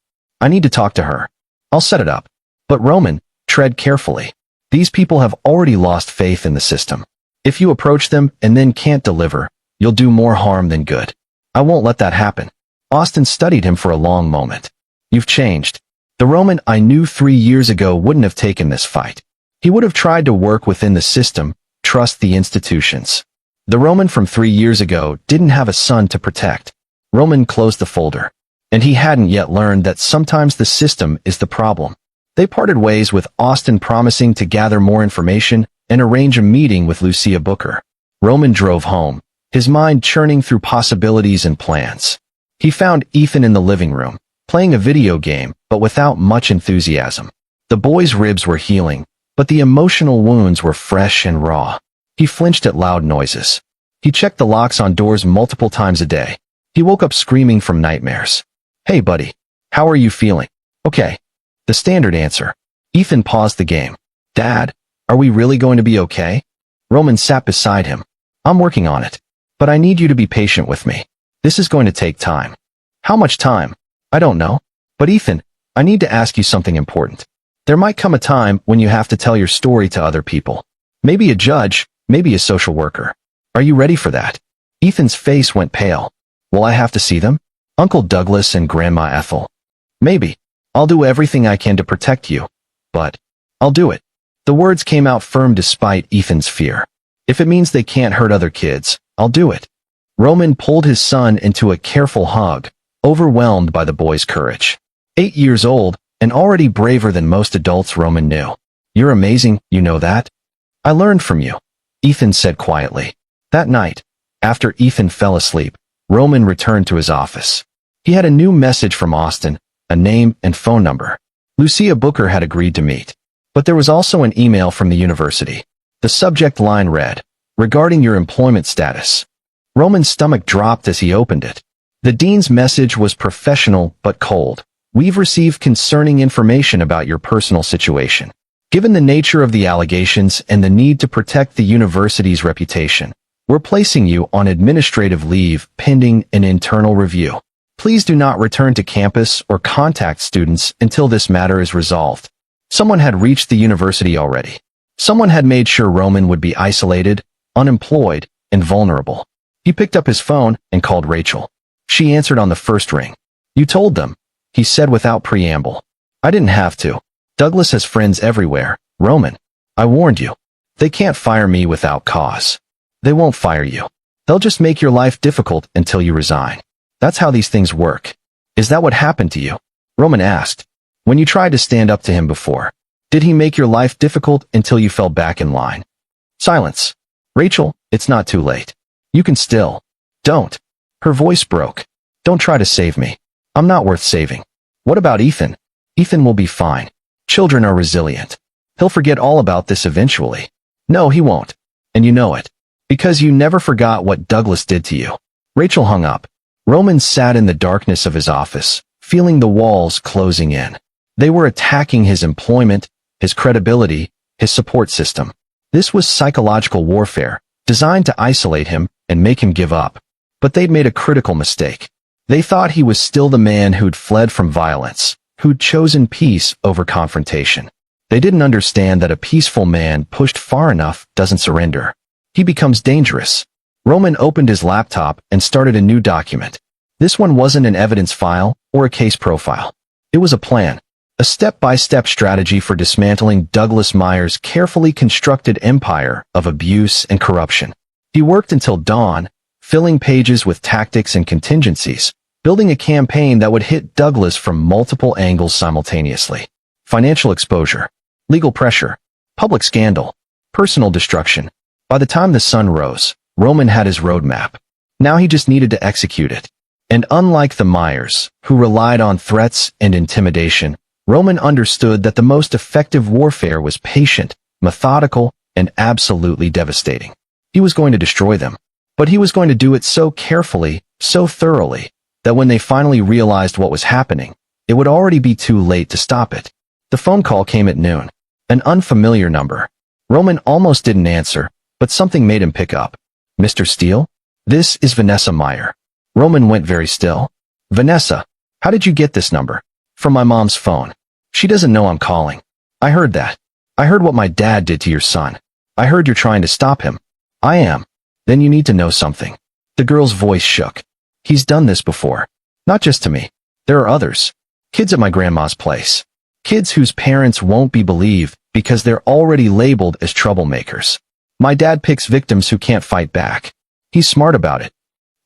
I need to talk to her. I'll set it up. But Roman, tread carefully. These people have already lost faith in the system. If you approach them and then can't deliver, you'll do more harm than good. I won't let that happen. Austin studied him for a long moment. You've changed. The Roman I knew 3 years ago wouldn't have taken this fight. He would have tried to work within the system, trust the institutions. The Roman from 3 years ago didn't have a son to protect. Roman closed the folder. And he hadn't yet learned that sometimes the system is the problem. They parted ways with Austin promising to gather more information and arrange a meeting with Lucia Booker. Roman drove home, his mind churning through possibilities and plans. He found Ethan in the living room, playing a video game, but without much enthusiasm. The boy's ribs were healing, but the emotional wounds were fresh and raw. He flinched at loud noises. He checked the locks on doors multiple times a day. He woke up screaming from nightmares. Hey buddy, how are you feeling? Okay. The standard answer. Ethan paused the game. Dad, are we really going to be okay? Roman sat beside him. I'm working on it. But I need you to be patient with me. This is going to take time. How much time? I don't know. But Ethan, I need to ask you something important. There might come a time when you have to tell your story to other people. Maybe a judge, maybe a social worker. Are you ready for that? Ethan's face went pale. Will I have to see them? Uncle Douglas and Grandma Ethel. Maybe. I'll do everything I can to protect you. But I'll do it. The words came out firm despite Ethan's fear. If it means they can't hurt other kids, I'll do it. Roman pulled his son into a careful hug, overwhelmed by the boy's courage. 8 years old, and already braver than most adults Roman knew. You're amazing, you know that? I learned from you, Ethan said quietly. That night, after Ethan fell asleep, Roman returned to his office. He had a new message from Austin, a name and phone number. Lucia Booker had agreed to meet. But there was also an email from the university. The subject line read, regarding your employment status. Roman's stomach dropped as he opened it. The dean's message was professional but cold. We've received concerning information about your personal situation. Given the nature of the allegations and the need to protect the university's reputation, we're placing you on administrative leave pending an internal review. Please do not return to campus or contact students until this matter is resolved. Someone had reached the university already. Someone had made sure Roman would be isolated, unemployed, and vulnerable. He picked up his phone and called Rachel. She answered on the first ring. You told them, he said without preamble. I didn't have to. Douglas has friends everywhere. Roman, I warned you. They can't fire me without cause. They won't fire you. They'll just make your life difficult until you resign. That's how these things work. Is that what happened to you? Roman asked. When you tried to stand up to him before, did he make your life difficult until you fell back in line? Silence. Rachel, it's not too late. You can still. Don't. Her voice broke. Don't try to save me. I'm not worth saving. What about Ethan? Ethan will be fine. Children are resilient. He'll forget all about this eventually. No, he won't. And you know it. Because you never forgot what Douglas did to you. Rachel hung up. Roman sat in the darkness of his office, feeling the walls closing in. They were attacking his employment, his credibility, his support system. This was psychological warfare, designed to isolate him and make him give up. But they'd made a critical mistake. They thought he was still the man who'd fled from violence, who'd chosen peace over confrontation. They didn't understand that a peaceful man pushed far enough doesn't surrender. He becomes dangerous. Roman opened his laptop and started a new document. This one wasn't an evidence file or a case profile. It was a plan, a step-by-step strategy for dismantling Douglas Meyer's carefully constructed empire of abuse and corruption. He worked until dawn, filling pages with tactics and contingencies, building a campaign that would hit Douglas from multiple angles simultaneously. Financial exposure, legal pressure, public scandal, personal destruction. By the time the sun rose, Roman had his roadmap. Now he just needed to execute it. And unlike the Meyers, who relied on threats and intimidation, Roman understood that the most effective warfare was patient, methodical, and absolutely devastating. He was going to destroy them, but he was going to do it so carefully, so thoroughly, that when they finally realized what was happening, it would already be too late to stop it. The phone call came at noon. An unfamiliar number. Roman almost didn't answer, but something made him pick up. Mr. Steele? This is Vanessa Meyer. Roman went very still. Vanessa, how did you get this number? From my mom's phone. She doesn't know I'm calling. I heard that. I heard what my dad did to your son. I heard you're trying to stop him. I am. Then you need to know something. The girl's voice shook. He's done this before. Not just to me. There are others. Kids at my grandma's place. Kids whose parents won't be believed because they're already labeled as troublemakers. My dad picks victims who can't fight back. He's smart about it.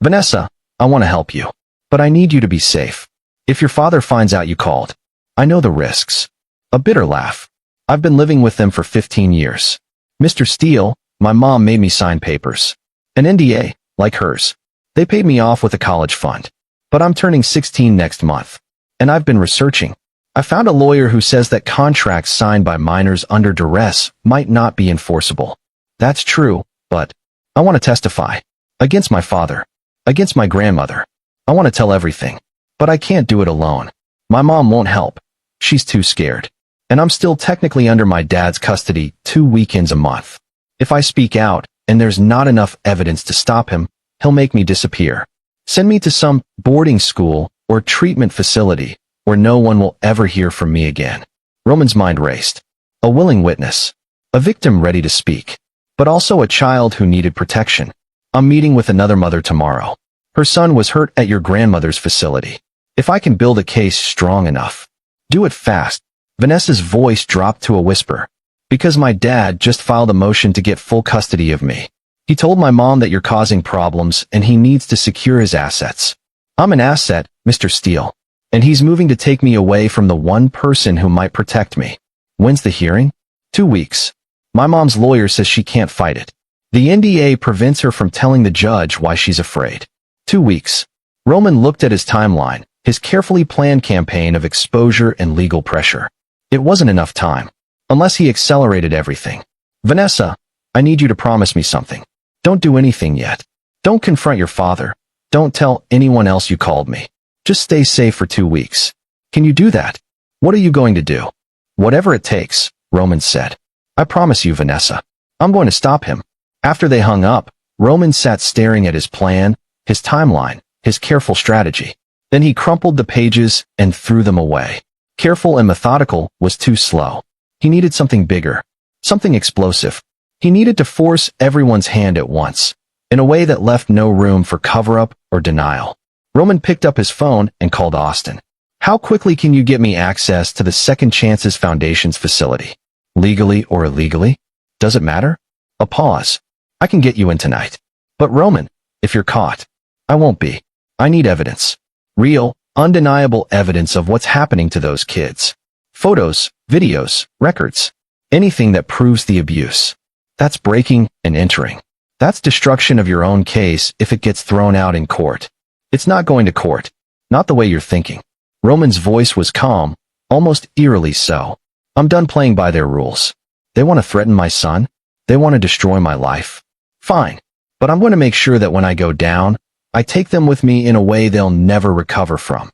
Vanessa, I want to help you. But I need you to be safe. If your father finds out you called, I know the risks. A bitter laugh. I've been living with them for 15 years. Mr. Steele, my mom made me sign papers. An NDA, like hers. They paid me off with a college fund. But I'm turning 16 next month. And I've been researching. I found a lawyer who says that contracts signed by minors under duress might not be enforceable. That's true, but I want to testify. Against my father. Against my grandmother. I want to tell everything. But I can't do it alone. My mom won't help. She's too scared. And I'm still technically under my dad's custody 2 weekends a month. If I speak out, and there's not enough evidence to stop him, he'll make me disappear. Send me to some boarding school or treatment facility where no one will ever hear from me again. Roman's mind raced. A willing witness. A victim ready to speak. But also a child who needed protection. I'm meeting with another mother tomorrow. Her son was hurt at your grandmother's facility. If I can build a case strong enough. Do it fast. Vanessa's voice dropped to a whisper. Because my dad just filed a motion to get full custody of me. He told my mom that you're causing problems and he needs to secure his assets. I'm an asset, Mr. Steele. And he's moving to take me away from the one person who might protect me. When's the hearing? 2 weeks. My mom's lawyer says she can't fight it. The NDA prevents her from telling the judge why she's afraid. 2 weeks. Roman looked at his timeline, his carefully planned campaign of exposure and legal pressure. It wasn't enough time. Unless he accelerated everything. Vanessa, I need you to promise me something. Don't do anything yet. Don't confront your father. Don't tell anyone else you called me. Just stay safe for 2 weeks. Can you do that? What are you going to do? Whatever it takes, Roman said. I promise you, Vanessa. I'm going to stop him. After they hung up, Roman sat staring at his plan, his timeline, his careful strategy. Then he crumpled the pages and threw them away. Careful and methodical was too slow. He needed something bigger. Something explosive. He needed to force everyone's hand at once, in a way that left no room for cover-up or denial. Roman picked up his phone and called Austin. How quickly can you get me access to the Second Chances Foundation's facility? Legally or illegally? Does it matter? A pause. I can get you in tonight. But Roman, if you're caught, I won't be. I need evidence. Real, undeniable evidence of what's happening to those kids. Photos, videos, records. Anything that proves the abuse. That's breaking and entering. That's destruction of your own case if it gets thrown out in court. It's not going to court. Not the way you're thinking. Roman's voice was calm, almost eerily so. I'm done playing by their rules. They want to threaten my son? They want to destroy my life? Fine. But I'm going to make sure that when I go down, I take them with me in a way they'll never recover from.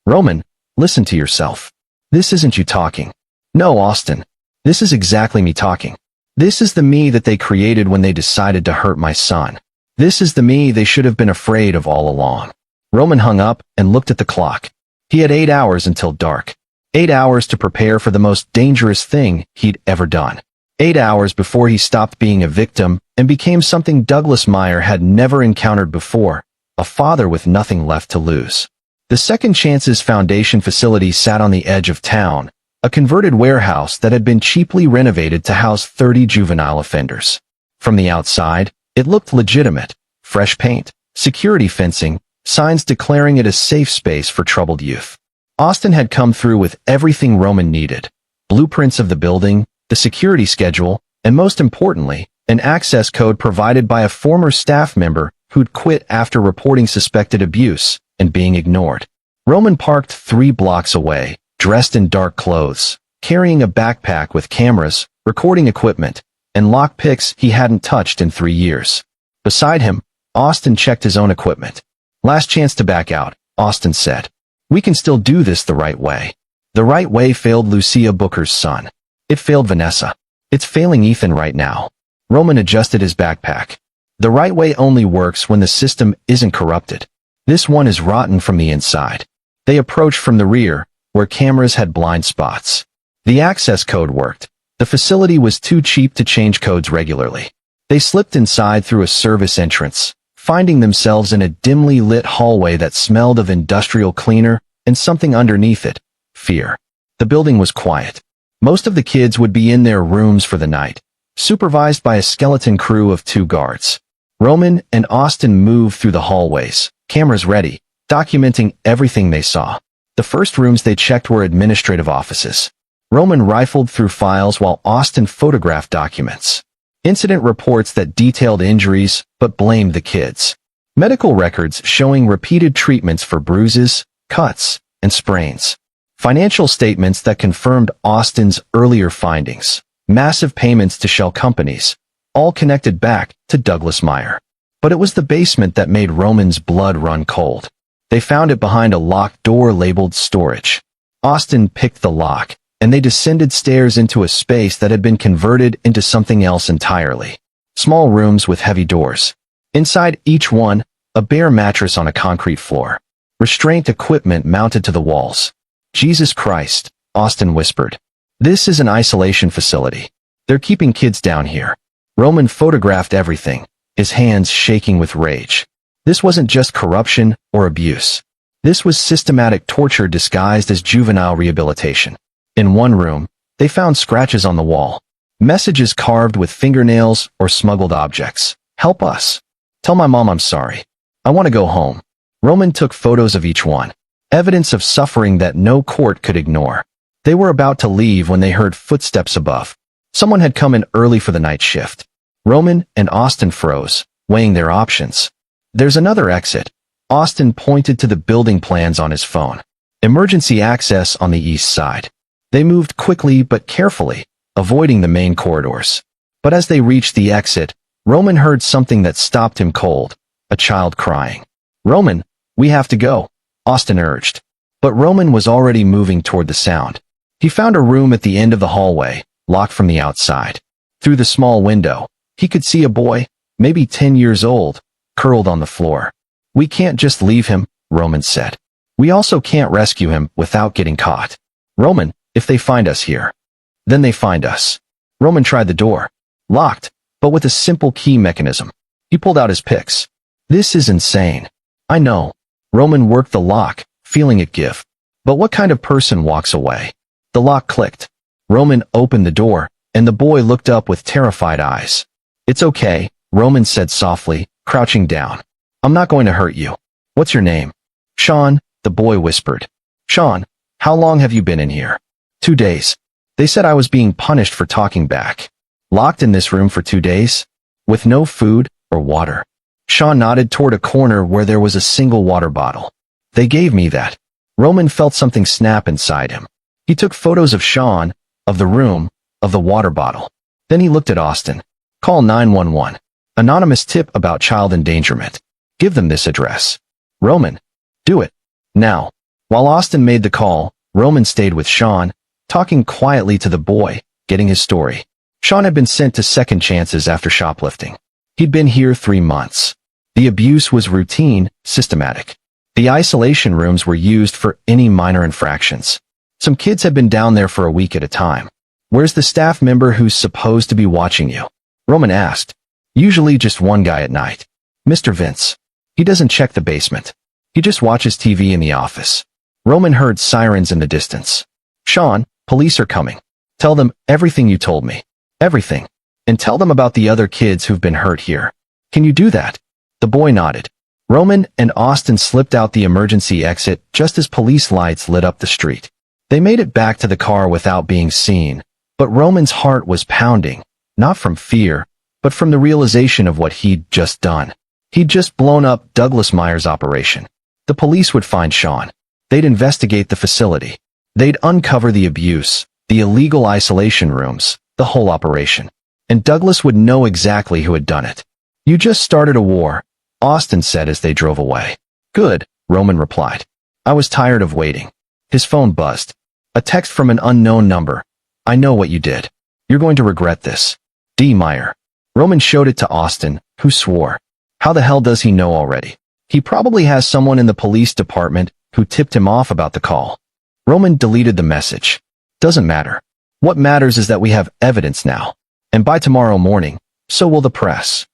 Roman, listen to yourself. This isn't you talking. No, Austin. This is exactly me talking. This is the me that they created when they decided to hurt my son. This is the me they should have been afraid of all along. Roman hung up and looked at the clock. He had 8 hours until dark. 8 hours to prepare for the most dangerous thing he'd ever done. 8 hours before he stopped being a victim and became something Douglas Meyer had never encountered before, a father with nothing left to lose. The Second Chances Foundation facility sat on the edge of town, a converted warehouse that had been cheaply renovated to house 30 juvenile offenders. From the outside, it looked legitimate: fresh paint, security fencing, signs declaring it a safe space for troubled youth. Austin had come through with everything Roman needed: blueprints of the building, the security schedule, and most importantly, an access code provided by a former staff member who'd quit after reporting suspected abuse and being ignored. Roman parked 3 blocks away, dressed in dark clothes, carrying a backpack with cameras, recording equipment, and lockpicks he hadn't touched in 3 years. Beside him, Austin checked his own equipment. "Last chance to back out," Austin said. "We can still do this the right way." The right way failed Lucia Booker's son. It failed Vanessa. It's failing Ethan right now. Roman adjusted his backpack. The right way only works when the system isn't corrupted. This one is rotten from the inside. They approached from the rear, where cameras had blind spots. The access code worked. The facility was too cheap to change codes regularly. They slipped inside through a service entrance, finding themselves in a dimly lit hallway that smelled of industrial cleaner and something underneath it: fear. The building was quiet. Most of the kids would be in their rooms for the night, supervised by a skeleton crew of 2 guards. Roman and Austin moved through the hallways, cameras ready, documenting everything they saw. The first rooms they checked were administrative offices. Roman rifled through files while Austin photographed documents. Incident reports that detailed injuries but blamed the kids. Medical records showing repeated treatments for bruises, cuts, and sprains. Financial statements that confirmed Austin's earlier findings. Massive payments to shell companies, all connected back to Douglas Meyer. But it was the basement that made Roman's blood run cold. They found it behind a locked door labeled storage. Austin picked the lock, and they descended stairs into a space that had been converted into something else entirely. Small rooms with heavy doors. Inside each one, a bare mattress on a concrete floor. Restraint equipment mounted to the walls. "Jesus Christ," Austin whispered. "This is an isolation facility. They're keeping kids down here." Roman photographed everything, his hands shaking with rage. This wasn't just corruption or abuse. This was systematic torture disguised as juvenile rehabilitation. In one room, they found scratches on the wall. Messages carved with fingernails or smuggled objects. "Help us. Tell my mom I'm sorry. I want to go home." Roman took photos of each one. Evidence of suffering that no court could ignore. They were about to leave when they heard footsteps above. Someone had come in early for the night shift. Roman and Austin froze, weighing their options. "There's another exit." Austin pointed to the building plans on his phone. "Emergency access on the east side." They moved quickly but carefully, avoiding the main corridors. But as they reached the exit, Roman heard something that stopped him cold: a child crying. "Roman, we have to go," Austin urged. But Roman was already moving toward the sound. He found a room at the end of the hallway, locked from the outside. Through the small window, he could see a boy, maybe 10 years old, curled on the floor. "We can't just leave him," Roman said. "We also can't rescue him without getting caught. Roman, if they find us here, then they find us." Roman tried the door. Locked, but with a simple key mechanism. He pulled out his picks. "This is insane." "I know." Roman worked the lock, feeling it give. But what kind of person walks away? The lock clicked. Roman opened the door, and the boy looked up with terrified eyes. "It's okay," Roman said softly, crouching down. "I'm not going to hurt you. What's your name?" "Sean," the boy whispered. "Sean, how long have you been in here?" 2 days. They said I was being punished for talking back." "Locked in this room for 2 days? With no food or water?" Sean nodded toward a corner where there was a single water bottle. "They gave me that." Roman felt something snap inside him. He took photos of Sean, of the room, of the water bottle. Then he looked at Austin. "Call 911. Anonymous tip about child endangerment. Give them this address." "Roman, do it. Now." While Austin made the call, Roman stayed with Sean, talking quietly to the boy, getting his story. Sean had been sent to Second Chances after shoplifting. He'd been here 3 months. The abuse was routine, systematic. The isolation rooms were used for any minor infractions. Some kids had been down there for a week at a time. "Where's the staff member who's supposed to be watching you?" Roman asked. "Usually just one guy at night. Mr. Vince." He doesn't check the basement. He just watches TV in the office. Roman heard sirens in the distance. Sean, police are coming. Tell them everything you told me. Everything. And tell them about the other kids who've been hurt here. Can you do that? The boy nodded. Roman and Austin slipped out the emergency exit just as police lights lit up the street. They made it back to the car without being seen, but Roman's heart was pounding, not from fear, but from the realization of what he'd just done. He'd just blown up Douglas Meyer's operation. The police would find Sean. They'd investigate the facility. They'd uncover the abuse, the illegal isolation rooms, the whole operation. And Douglas would know exactly who had done it. You just started a war, Austin said as they drove away. Good, Roman replied. I was tired of waiting. His phone buzzed. A text from an unknown number. I know what you did. You're going to regret this. D. Meyer. Roman showed it to Austin, who swore. How the hell does he know already? He probably has someone in the police department who tipped him off about the call. Roman deleted the message. Doesn't matter. What matters is that we have evidence now. And by tomorrow morning, so will the press.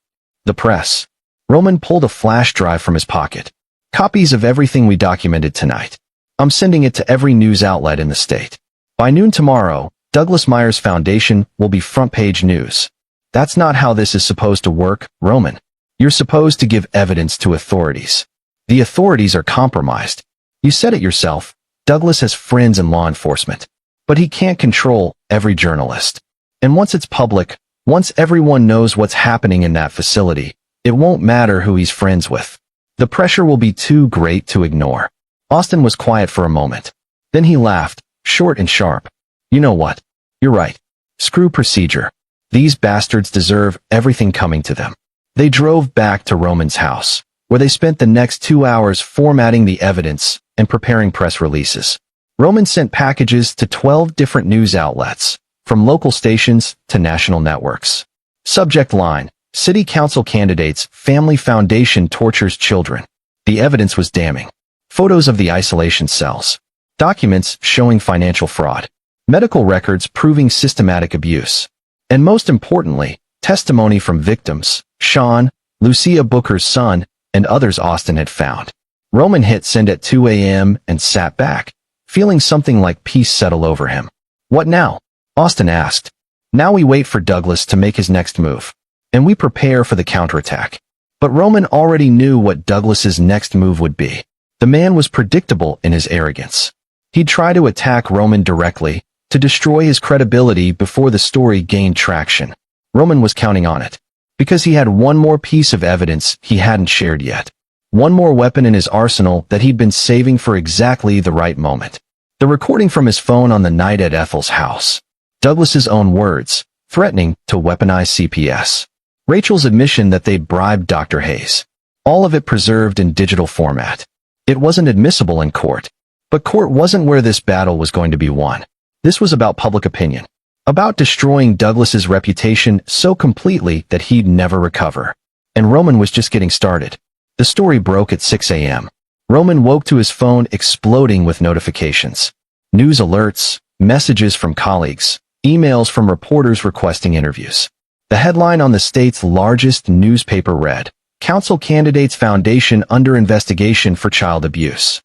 The press. Roman pulled a flash drive from his pocket. Copies of everything we documented tonight. I'm sending it to every news outlet in the state. By noon tomorrow, Douglas Meyer's Foundation will be front-page news. That's not how this is supposed to work, Roman. You're supposed to give evidence to authorities. The authorities are compromised. You said it yourself. Douglas has friends in law enforcement. But he can't control every journalist. And once it's public, once everyone knows what's happening in that facility, it won't matter who he's friends with. The pressure will be too great to ignore. Austin was quiet for a moment. Then he laughed, short and sharp. You know what? You're right. Screw procedure. These bastards deserve everything coming to them. They drove back to Roman's house, where they spent the next 2 hours formatting the evidence and preparing press releases. Roman sent packages to 12 different news outlets, from local stations to national networks. Subject line: City Council candidates, Family Foundation tortures children. The evidence was damning. Photos of the isolation cells. Documents showing financial fraud. Medical records proving systematic abuse. And most importantly, testimony from victims, Sean, Lucia Booker's son, and others Austin had found. Roman hit send at 2 a.m. and sat back, feeling something like peace settle over him. What now? Austin asked. Now we wait for Douglas to make his next move. And we prepare for the counterattack. But Roman already knew what Douglas's next move would be. The man was predictable in his arrogance. He'd try to attack Roman directly, to destroy his credibility before the story gained traction. Roman was counting on it. Because he had one more piece of evidence he hadn't shared yet. One more weapon in his arsenal that he'd been saving for exactly the right moment. The recording from his phone on the night at Ethel's house. Douglas's own words, threatening to weaponize CPS. Rachel's admission that they'd bribed Dr. Hayes. All of it preserved in digital format. It wasn't admissible in court. But court wasn't where this battle was going to be won. This was about public opinion. About destroying Douglas's reputation so completely that he'd never recover. And Roman was just getting started. The story broke at 6 a.m. Roman woke to his phone exploding with notifications. News alerts, messages from colleagues, emails from reporters requesting interviews. The headline on the state's largest newspaper read, Council Candidates Foundation under investigation for child abuse.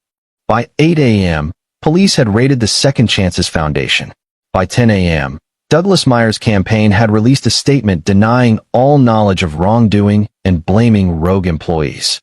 By 8 a.m., police had raided the Second Chances Foundation. By 10 a.m., Douglas Meyer's campaign had released a statement denying all knowledge of wrongdoing and blaming rogue employees.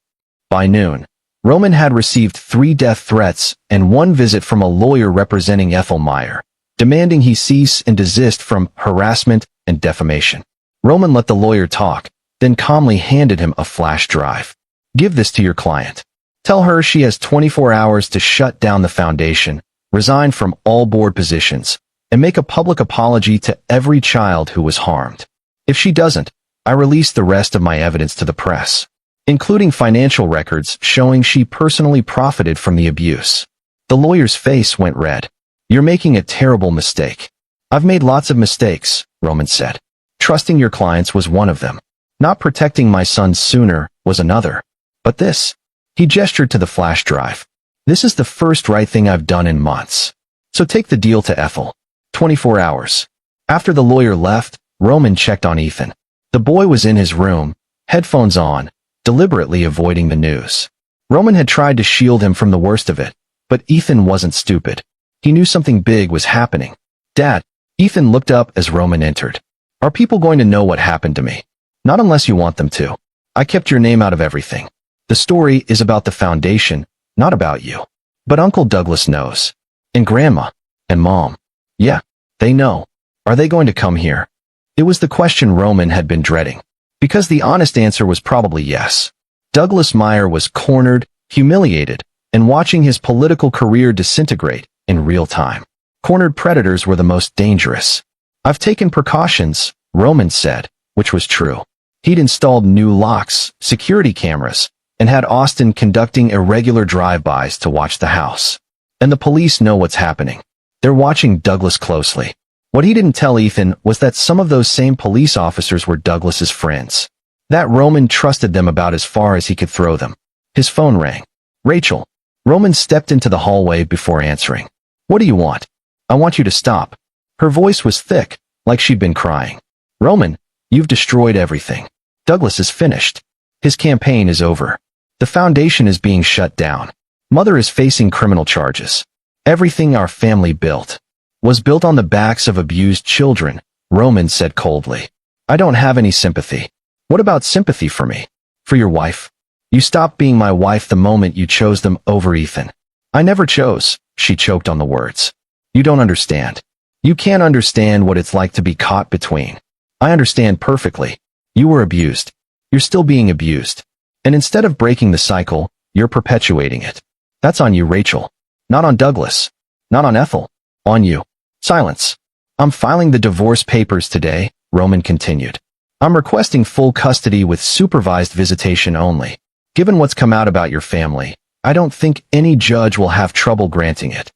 By noon, Roman had received 3 death threats and 1 visit from a lawyer representing Ethel Meyer, demanding he cease and desist from harassment and defamation. Roman let the lawyer talk, then calmly handed him a flash drive. Give this to your client. Tell her she has 24 hours to shut down the foundation, resign from all board positions, and make a public apology to every child who was harmed. If she doesn't, I release the rest of my evidence to the press, including financial records showing she personally profited from the abuse. The lawyer's face went red. You're making a terrible mistake. I've made lots of mistakes, Roman said. Trusting your clients was one of them. Not protecting my son sooner was another. But this, he gestured to the flash drive. This is the first right thing I've done in months. So take the deal to Ethel. 24 hours. After the lawyer left, Roman checked on Ethan. The boy was in his room, headphones on, deliberately avoiding the news. Roman had tried to shield him from the worst of it, but Ethan wasn't stupid. He knew something big was happening. "Dad," Ethan looked up as Roman entered. "Are people going to know what happened to me?" "Not unless you want them to. I kept your name out of everything. The story is about the foundation, not about you. But Uncle Douglas knows. And Grandma. And Mom. Yeah, they know. Are they going to come here?" It was the question Roman had been dreading. Because the honest answer was probably yes. Douglas Meyer was cornered, humiliated, and watching his political career disintegrate in real time. Cornered predators were the most dangerous. "I've taken precautions," Roman said, which was true. He'd installed new locks, security cameras, and had Austin conducting irregular drive-bys to watch the house. And the police know what's happening. They're watching Douglas closely. What he didn't tell Ethan was that some of those same police officers were Douglas's friends. That Roman trusted them about as far as he could throw them. His phone rang. "Rachel." Roman stepped into the hallway before answering. "What do you want?" "I want you to stop." Her voice was thick, like she'd been crying. "Roman, you've destroyed everything. Douglas is finished. His campaign is over. The foundation is being shut down. Mother is facing criminal charges. Everything our family built was built on the backs of abused children," Roman said coldly. "I don't have any sympathy." "What about sympathy for me? For your wife? You stopped being my wife the moment you chose them over Ethan." "I never chose," she choked on the words. "You don't understand. You can't understand what it's like to be caught between. I understand perfectly. You were abused. You're still being abused. And instead of breaking the cycle, you're perpetuating it. That's on you, Rachel. Not on Douglas. Not on Ethel. On you." Silence. "I'm filing the divorce papers today," Roman continued. "I'm requesting full custody with supervised visitation only. Given what's come out about your family, I don't think any judge will have trouble granting it.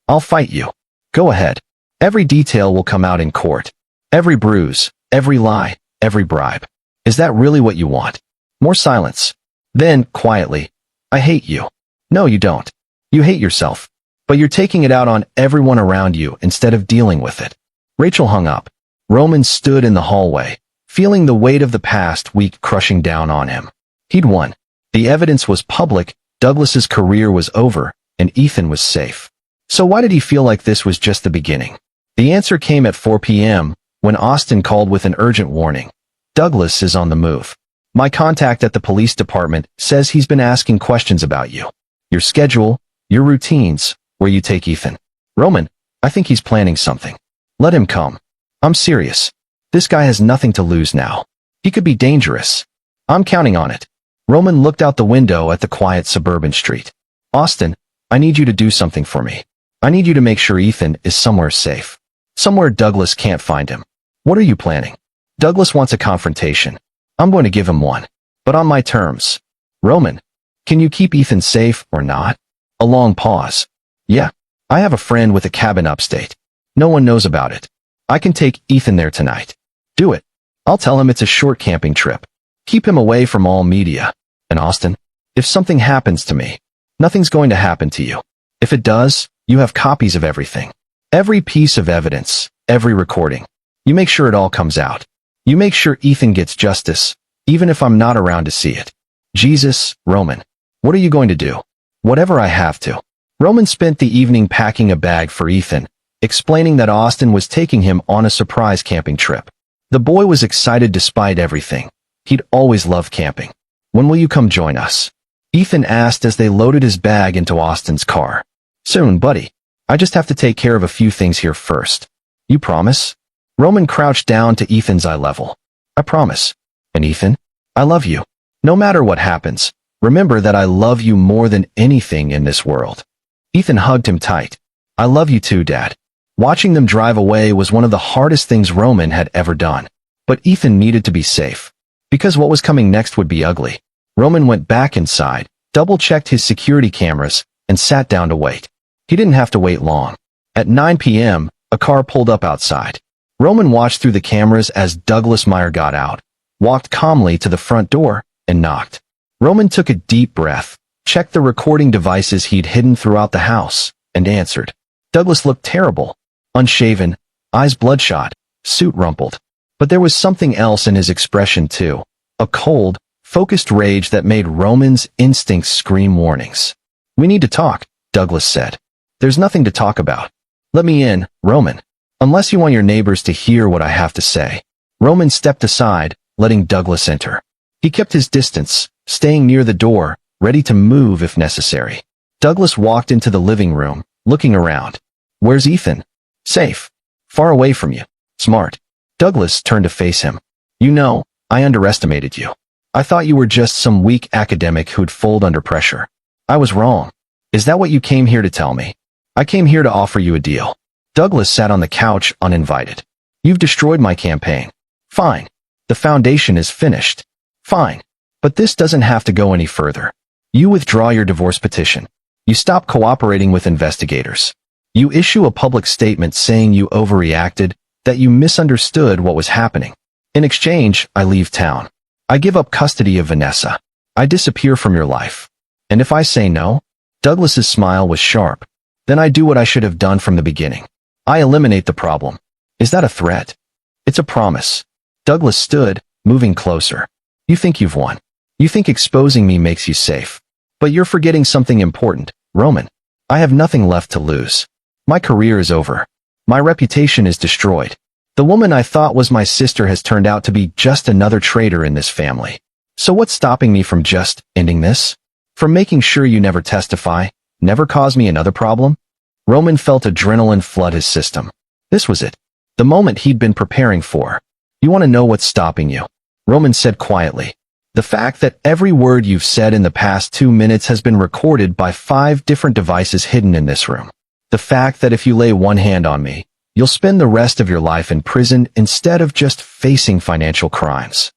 I'll fight you. Go ahead. Every detail will come out in court. Every bruise, every lie, every bribe. Is that really what you want?" More silence. Then, quietly, "I hate you." "No, you don't. You hate yourself. But you're taking it out on everyone around you instead of dealing with it." Rachel hung up. Roman stood in the hallway, feeling the weight of the past week crushing down on him. He'd won. The evidence was public, Douglas's career was over, and Ethan was safe. So why did he feel like this was just the beginning? The answer came at 4 p.m., when Austin called with an urgent warning. "Douglas is on the move. My contact at the police department says he's been asking questions about you. Your schedule, your routines, where you take Ethan." "Roman, I think he's planning something. Let him come. I'm serious. This guy has nothing to lose now. He could be dangerous. I'm counting on it." Roman looked out the window at the quiet suburban street. "Austin, I need you to do something for me. I need you to make sure Ethan is somewhere safe. Somewhere Douglas can't find him." "What are you planning?" "Douglas wants a confrontation. I'm going to give him one. But on my terms." "Roman, can you keep Ethan safe or not?" A long pause. "Yeah. I have a friend with a cabin upstate. No one knows about it. I can take Ethan there tonight." "Do it. I'll tell him it's a short camping trip. Keep him away from all media. And Austin, if something happens to me, nothing's going to happen to you. If it does, you have copies of everything. Every piece of evidence, every recording. You make sure it all comes out. You make sure Ethan gets justice, even if I'm not around to see it." "Jesus, Roman. What are you going to do?" "Whatever I have to." Roman spent the evening packing a bag for Ethan, explaining that Austin was taking him on a surprise camping trip. The boy was excited despite everything. He'd always loved camping. "When will you come join us?" Ethan asked as they loaded his bag into Austin's car. "Soon, buddy. I just have to take care of a few things here first." "You promise?" Roman crouched down to Ethan's eye level. "I promise. And Ethan, I love you. No matter what happens, remember that I love you more than anything in this world." Ethan hugged him tight. "I love you too, Dad." Watching them drive away was one of the hardest things Roman had ever done. But Ethan needed to be safe. Because what was coming next would be ugly. Roman went back inside, double-checked his security cameras, and sat down to wait. He didn't have to wait long. At 9 p.m., a car pulled up outside. Roman watched through the cameras as Douglas Meyer got out, walked calmly to the front door, and knocked. Roman took a deep breath, checked the recording devices he'd hidden throughout the house, and answered. Douglas looked terrible. Unshaven, eyes bloodshot, suit rumpled. But there was something else in his expression too. A cold, focused rage that made Roman's instincts scream warnings. "We need to talk," Douglas said. "There's nothing to talk about. Let me in, Roman. Unless you want your neighbors to hear what I have to say." Roman stepped aside, letting Douglas enter. He kept his distance, staying near the door, ready to move if necessary. Douglas walked into the living room, looking around. "Where's Ethan?" "Safe. Far away from you." "Smart." Douglas turned to face him. "You know, I underestimated you. I thought you were just some weak academic who'd fold under pressure. I was wrong. Is that what you came here to tell me?" "I came here to offer you a deal." Douglas sat on the couch uninvited. "You've destroyed my campaign." "Fine. The foundation is finished." "Fine. But this doesn't have to go any further. You withdraw your divorce petition. You stop cooperating with investigators. You issue a public statement saying you overreacted, that you misunderstood what was happening. In exchange, I leave town. I give up custody of Vanessa. I disappear from your life. And if I say no?" Douglas's smile was sharp. "Then I do what I should have done from the beginning. I eliminate the problem." "Is that a threat?" "It's a promise." Douglas stood, moving closer. "You think you've won. You think exposing me makes you safe. But you're forgetting something important, Roman. I have nothing left to lose. My career is over. My reputation is destroyed. The woman I thought was my sister has turned out to be just another traitor in this family. So what's stopping me from just ending this? From making sure you never testify, never cause me another problem?" Roman felt adrenaline flood his system. This was it. The moment he'd been preparing for. "You want to know what's stopping you?" Roman said quietly. "The fact that every word you've said in the past 2 minutes has been recorded by 5 different devices hidden in this room. The fact that if you lay one hand on me, you'll spend the rest of your life in prison instead of just facing financial crimes."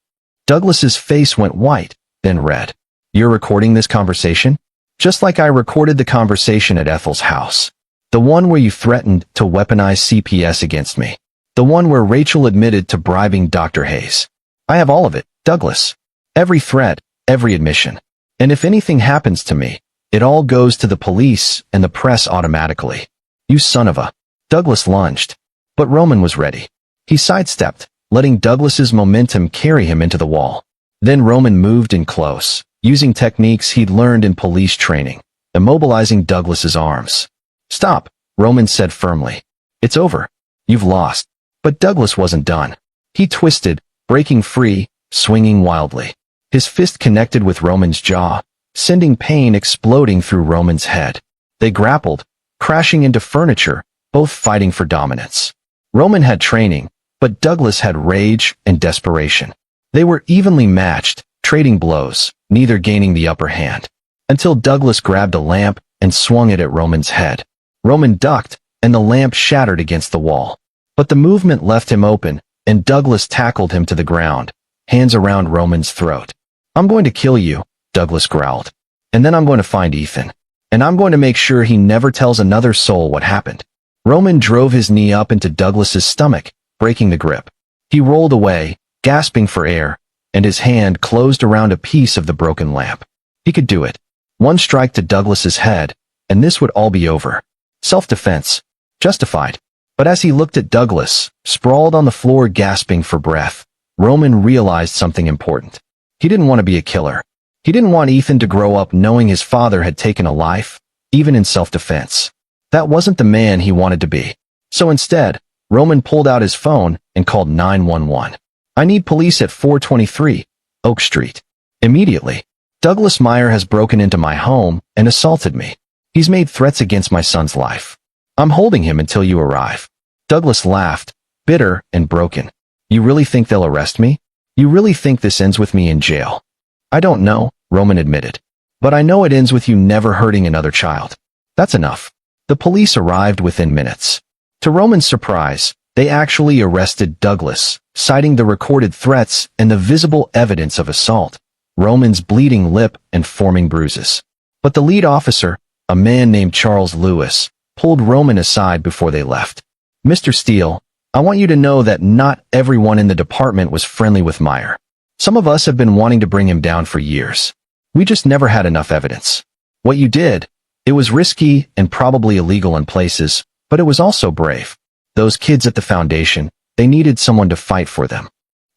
Douglas's face went white, then red. "You're recording this conversation?" "Just like I recorded the conversation at Ethel's house. The one where you threatened to weaponize CPS against me. The one where Rachel admitted to bribing Dr. Hayes. I have all of it, Douglas. Every threat, every admission. And if anything happens to me, it all goes to the police and the press automatically. You son of a..." Douglas lunged. But Roman was ready. He sidestepped, letting Douglas's momentum carry him into the wall. Then Roman moved in close, using techniques he'd learned in police training, immobilizing Douglas's arms. "Stop," Roman said firmly. "It's over. You've lost." But Douglas wasn't done. He twisted, breaking free, swinging wildly. His fist connected with Roman's jaw, sending pain exploding through Roman's head. They grappled, crashing into furniture, both fighting for dominance. Roman had training, but Douglas had rage and desperation. They were evenly matched, trading blows, neither gaining the upper hand. Until Douglas grabbed a lamp and swung it at Roman's head. Roman ducked, and the lamp shattered against the wall. But the movement left him open, and Douglas tackled him to the ground, hands around Roman's throat. "I'm going to kill you," Douglas growled. "And then I'm going to find Ethan. And I'm going to make sure he never tells another soul what happened." Roman drove his knee up into Douglas's stomach, breaking the grip. He rolled away, gasping for air, and his hand closed around a piece of the broken lamp. He could do it. One strike to Douglas's head, and this would all be over. Self-defense. Justified. But as he looked at Douglas, sprawled on the floor gasping for breath, Roman realized something important. He didn't want to be a killer. He didn't want Ethan to grow up knowing his father had taken a life, even in self-defense. That wasn't the man he wanted to be. So instead, Roman pulled out his phone and called 911. "I need police at 423 Oak Street. Immediately. Douglas Meyer has broken into my home and assaulted me. He's made threats against my son's life. I'm holding him until you arrive." Douglas laughed, bitter and broken. "You really think they'll arrest me? You really think this ends with me in jail?" "I don't know," Roman admitted. "But I know it ends with you never hurting another child. That's enough." The police arrived within minutes. To Roman's surprise, they actually arrested Douglas, citing the recorded threats and the visible evidence of assault, Roman's bleeding lip and forming bruises. But the lead officer, a man named Charles Lewis, pulled Roman aside before they left. "Mr. Steele, I want you to know that not everyone in the department was friendly with Meyer. Some of us have been wanting to bring him down for years. We just never had enough evidence. What you did, it was risky and probably illegal in places, but it was also brave. Those kids at the foundation, they needed someone to fight for them."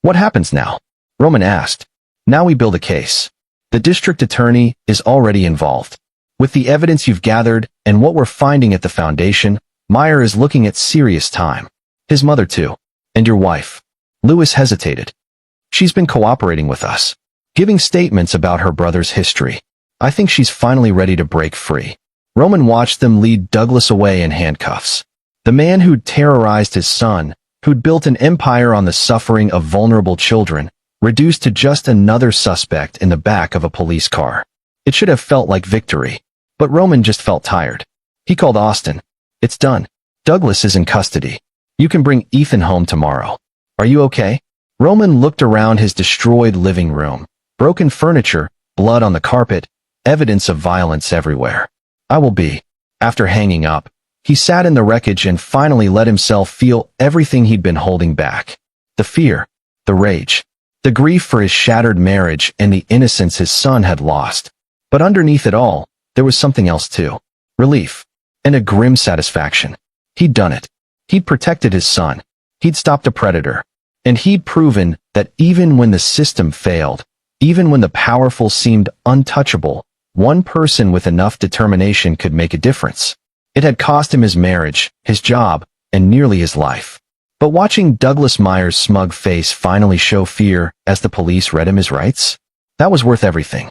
"What happens now?" Roman asked. Now we build a case. The district attorney is already involved. With the evidence you've gathered and what we're finding at the foundation, Meyer is looking at serious time. His mother too. And your wife. Lewis hesitated. She's been cooperating with us, giving statements about her brother's history. I think she's finally ready to break free. Roman watched them lead Douglas away in handcuffs. The man who'd terrorized his son, who'd built an empire on the suffering of vulnerable children, reduced to just another suspect in the back of a police car. It should have felt like victory. But Roman just felt tired. He called Austin. It's done. Douglas is in custody. You can bring Ethan home tomorrow. Are you okay? Roman looked around his destroyed living room. Broken furniture, blood on the carpet, evidence of violence everywhere. I will be. After hanging up, he sat in the wreckage and finally let himself feel everything he'd been holding back. The fear, the rage, the grief for his shattered marriage and the innocence his son had lost. But underneath it all, there was something else too. Relief. And a grim satisfaction. He'd done it. He'd protected his son. He'd stopped a predator. And he'd proven that even when the system failed, even when the powerful seemed untouchable, one person with enough determination could make a difference. It had cost him his marriage, his job, and nearly his life. But watching Douglas Meyer's smug face finally show fear as the police read him his rights, that was worth everything.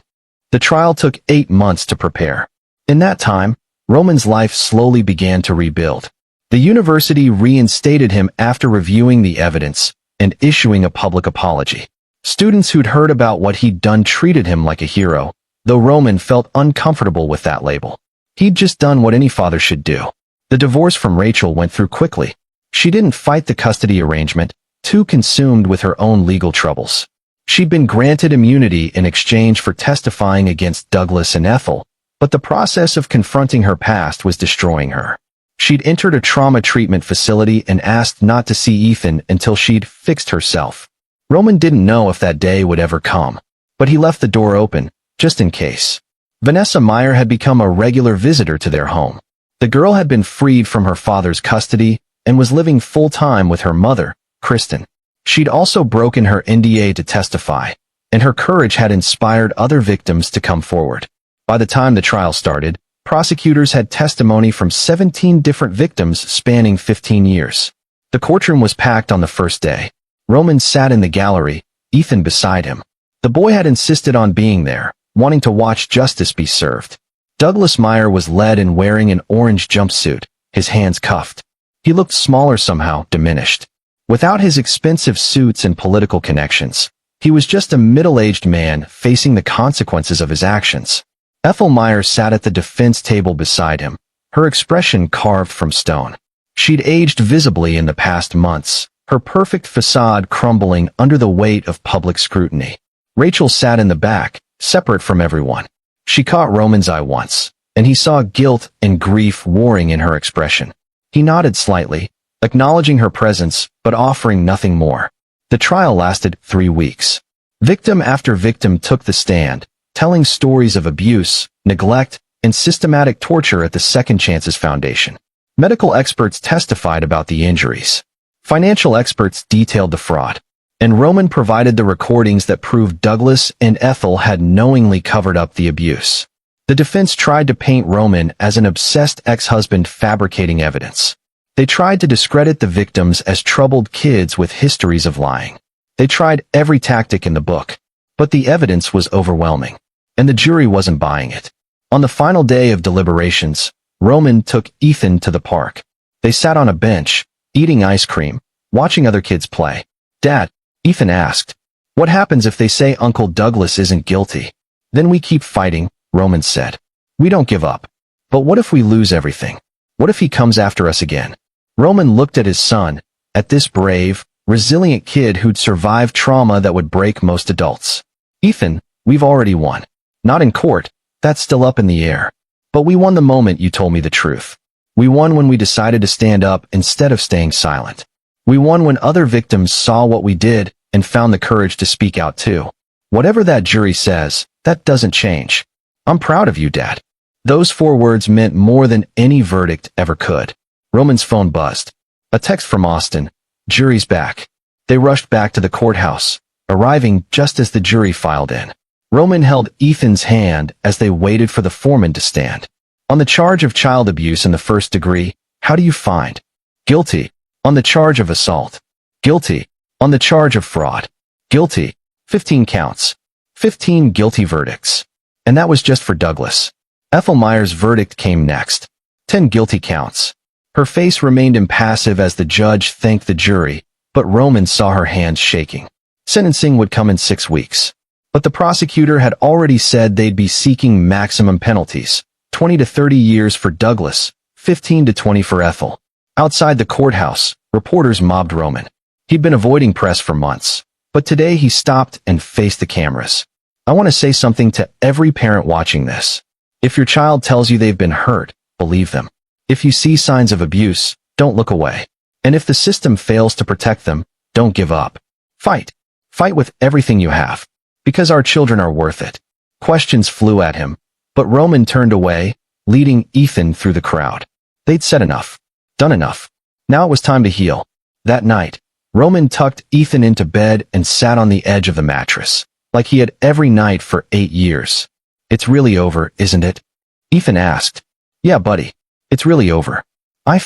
The trial took 8 months to prepare. In that time, Roman's life slowly began to rebuild. The university reinstated him after reviewing the evidence and issuing a public apology. Students who'd heard about what he'd done treated him like a hero, though Roman felt uncomfortable with that label. He'd just done what any father should do. The divorce from Rachel went through quickly. She didn't fight the custody arrangement, too consumed with her own legal troubles. She'd been granted immunity in exchange for testifying against Douglas and Ethel, but the process of confronting her past was destroying her. She'd entered a trauma treatment facility and asked not to see Ethan until she'd fixed herself. Roman didn't know if that day would ever come, but he left the door open, just in case. Vanessa Meyer had become a regular visitor to their home. The girl had been freed from her father's custody and was living full-time with her mother, Kristen. She'd also broken her NDA to testify, and her courage had inspired other victims to come forward. By the time the trial started, prosecutors had testimony from 17 different victims spanning 15 years. The courtroom was packed on the first day. Roman sat in the gallery, Ethan beside him. The boy had insisted on being there, wanting to watch justice be served. Douglas Meyer was led in wearing an orange jumpsuit, his hands cuffed. He looked smaller somehow, diminished. Without his expensive suits and political connections, he was just a middle-aged man facing the consequences of his actions. Ethel Meyer sat at the defense table beside him, her expression carved from stone. She'd aged visibly in the past months, her perfect facade crumbling under the weight of public scrutiny. Rachel sat in the back, separate from everyone. She caught Roman's eye once, and he saw guilt and grief warring in her expression. He nodded slightly, acknowledging her presence, but offering nothing more. The trial lasted 3 weeks. Victim after victim took the stand, telling stories of abuse, neglect, and systematic torture at the Second Chances Foundation. Medical experts testified about the injuries. Financial experts detailed the fraud. And Roman provided the recordings that proved Douglas and Ethel had knowingly covered up the abuse. The defense tried to paint Roman as an obsessed ex-husband fabricating evidence. They tried to discredit the victims as troubled kids with histories of lying. They tried every tactic in the book, but the evidence was overwhelming, and the jury wasn't buying it. On the final day of deliberations, Roman took Ethan to the park. They sat on a bench, eating ice cream, watching other kids play. "Dad," Ethan asked, "what happens if they say Uncle Douglas isn't guilty?" "Then we keep fighting," Roman said. "We don't give up. But what if we lose everything? What if he comes after us again?" Roman looked at his son, at this brave, resilient kid who'd survived trauma that would break most adults. "Ethan, we've already won. Not in court, that's still up in the air. But we won the moment you told me the truth. We won when we decided to stand up instead of staying silent. We won when other victims saw what we did and found the courage to speak out too. Whatever that jury says, that doesn't change. I'm proud of you, Dad." Those 4 words meant more than any verdict ever could. Roman's phone buzzed. A text from Austin. "Jury's back." They rushed back to the courthouse. arriving just as the jury filed in. Roman held Ethan's hand as they waited for the foreman to stand. On the charge of child abuse in the first degree, how do you find? Guilty. On the charge of assault. Guilty. On the charge of fraud. Guilty. 15 counts. 15 guilty verdicts. And that was just for Douglas. Ethel Meyer's verdict came next. 10 guilty counts. Her face remained impassive as the judge thanked the jury, but Roman saw her hands shaking. Sentencing would come in 6 weeks. But the prosecutor had already said they'd be seeking maximum penalties, 20 to 30 years for Douglas, 15 to 20 for Ethel. Outside the courthouse, reporters mobbed Roman. He'd been avoiding press for months, but today he stopped and faced the cameras. I want to say something to every parent watching this. If your child tells you they've been hurt, believe them. If you see signs of abuse, don't look away. And if the system fails to protect them, don't give up. Fight. Fight with everything you have. Because our children are worth it. Questions flew at him, but Roman turned away, leading Ethan through the crowd. They'd said enough. Done enough. Now it was time to heal. That night, Roman tucked Ethan into bed and sat on the edge of the mattress, like he had every night for 8 years. It's really over, isn't it? Ethan asked. Yeah, buddy. It's really over. I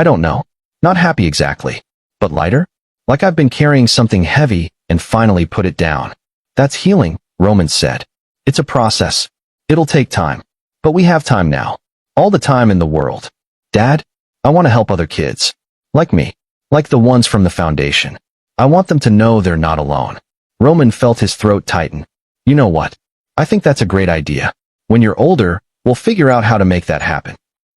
don't know. Not happy exactly. But lighter? Like I've been carrying something heavy and finally put it down. That's healing, Roman said. It's a process. It'll take time. But we have time now. All the time in the world. Dad, I want to help other kids. Like me. Like the ones from the foundation. I want them to know they're not alone. Roman felt his throat tighten. You know what? I think that's a great idea. When you're older, we'll figure out how to make that happen.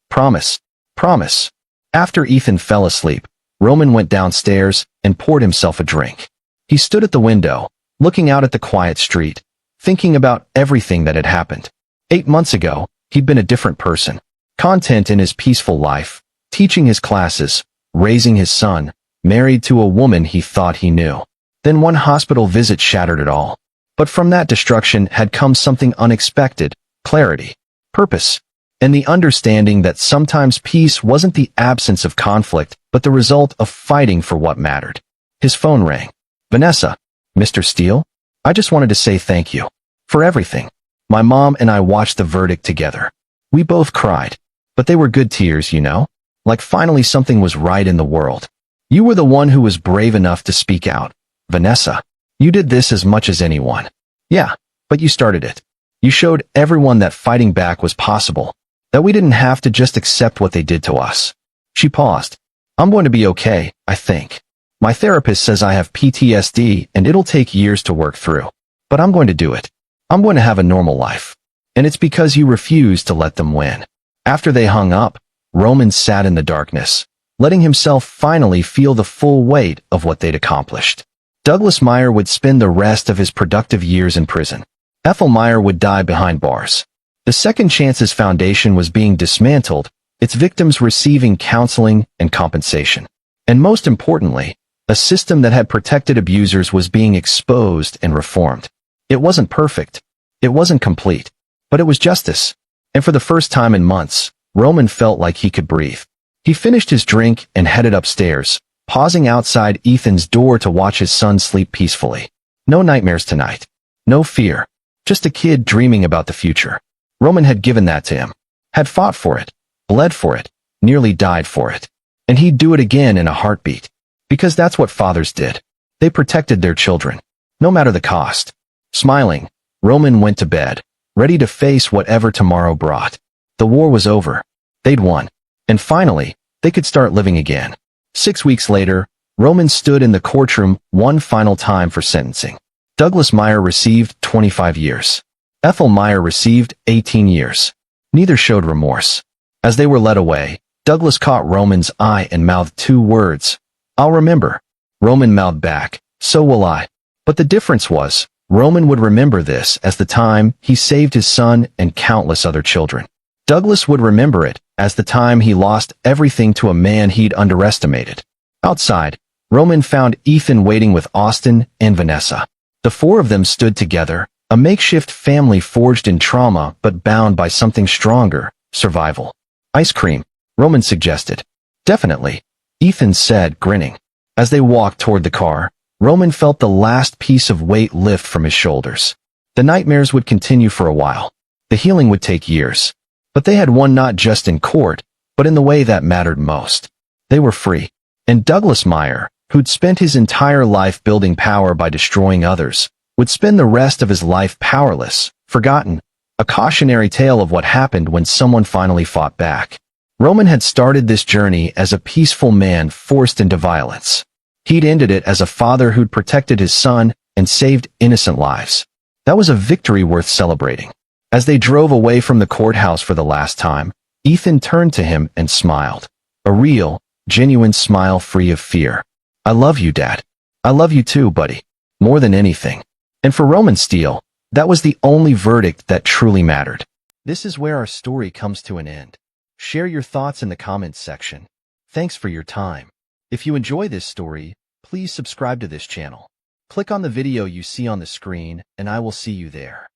Promise. Promise. After Ethan fell asleep, Roman went downstairs and poured himself a drink. He stood at the window, looking out at the quiet street, thinking about everything that had happened. 8 months ago, he'd been a different person. Content in his peaceful life, teaching his classes, raising his son, married to a woman he thought he knew. Then one hospital visit shattered it all. But from that destruction had come something unexpected, clarity, purpose, and the understanding that sometimes peace wasn't the absence of conflict, but the result of fighting for what mattered. His phone rang. Vanessa, Mr. Steele? I just wanted to say thank you. For everything. My mom and I watched the verdict together. We both cried. But they were good tears, you know? Like finally something was right in the world. You were the one who was brave enough to speak out. Vanessa, you did this as much as anyone. Yeah, but you started it. You showed everyone that fighting back was possible. That we didn't have to just accept what they did to us. She paused. I'm going to be okay, I think. My therapist says I have PTSD and it'll take years to work through. But I'm going to do it. I'm going to have a normal life. And it's because you refused to let them win. After they hung up, Roman sat in the darkness, letting himself finally feel the full weight of what they'd accomplished. Douglas Meyer would spend the rest of his productive years in prison. Ethel Meyer would die behind bars. The Second Chances Foundation was being dismantled, its victims receiving counseling and compensation. And most importantly, a system that had protected abusers was being exposed and reformed. It wasn't perfect. It wasn't complete. But it was justice. And for the first time in months, Roman felt like he could breathe. He finished his drink and headed upstairs, pausing outside Ethan's door to watch his son sleep peacefully. No nightmares tonight. No fear. Just a kid dreaming about the future. Roman had given that to him. Had fought for it. Bled for it. Nearly died for it. And he'd do it again in a heartbeat. Because that's what fathers did. They protected their children. No matter the cost. Smiling, Roman went to bed, ready to face whatever tomorrow brought. The war was over. They'd won. And finally, they could start living again. 6 weeks later, Roman stood in the courtroom one final time for sentencing. Douglas Meyer received 25 years. Ethel Meyer received 18 years. Neither showed remorse. As they were led away, Douglas caught Roman's eye and mouthed 2 words. I'll remember. Roman mouthed back, so will I. But the difference was, Roman would remember this as the time he saved his son and countless other children. Douglas would remember it as the time he lost everything to a man he'd underestimated. Outside, Roman found Ethan waiting with Austin and Vanessa. The 4 of them stood together, a makeshift family forged in trauma but bound by something stronger, survival. Ice cream, Roman suggested. Definitely, Ethan said, grinning. As they walked toward the car, Roman felt the last piece of weight lift from his shoulders. The nightmares would continue for a while. The healing would take years. But they had won not just in court, but in the way that mattered most. They were free. And Douglas Meyer, who'd spent his entire life building power by destroying others, would spend the rest of his life powerless, forgotten, a cautionary tale of what happened when someone finally fought back. Roman had started this journey as a peaceful man forced into violence. He'd ended it as a father who'd protected his son and saved innocent lives. That was a victory worth celebrating. As they drove away from the courthouse for the last time, Ethan turned to him and smiled. A real, genuine smile free of fear. "I love you, Dad. I love you too, buddy. More than anything." And for Roman Steele, that was the only verdict that truly mattered. This is where our story comes to an end. Share your thoughts in the comments section. Thanks for your time. If you enjoy this story, please subscribe to this channel. Click on the video you see on the screen, and I will see you there.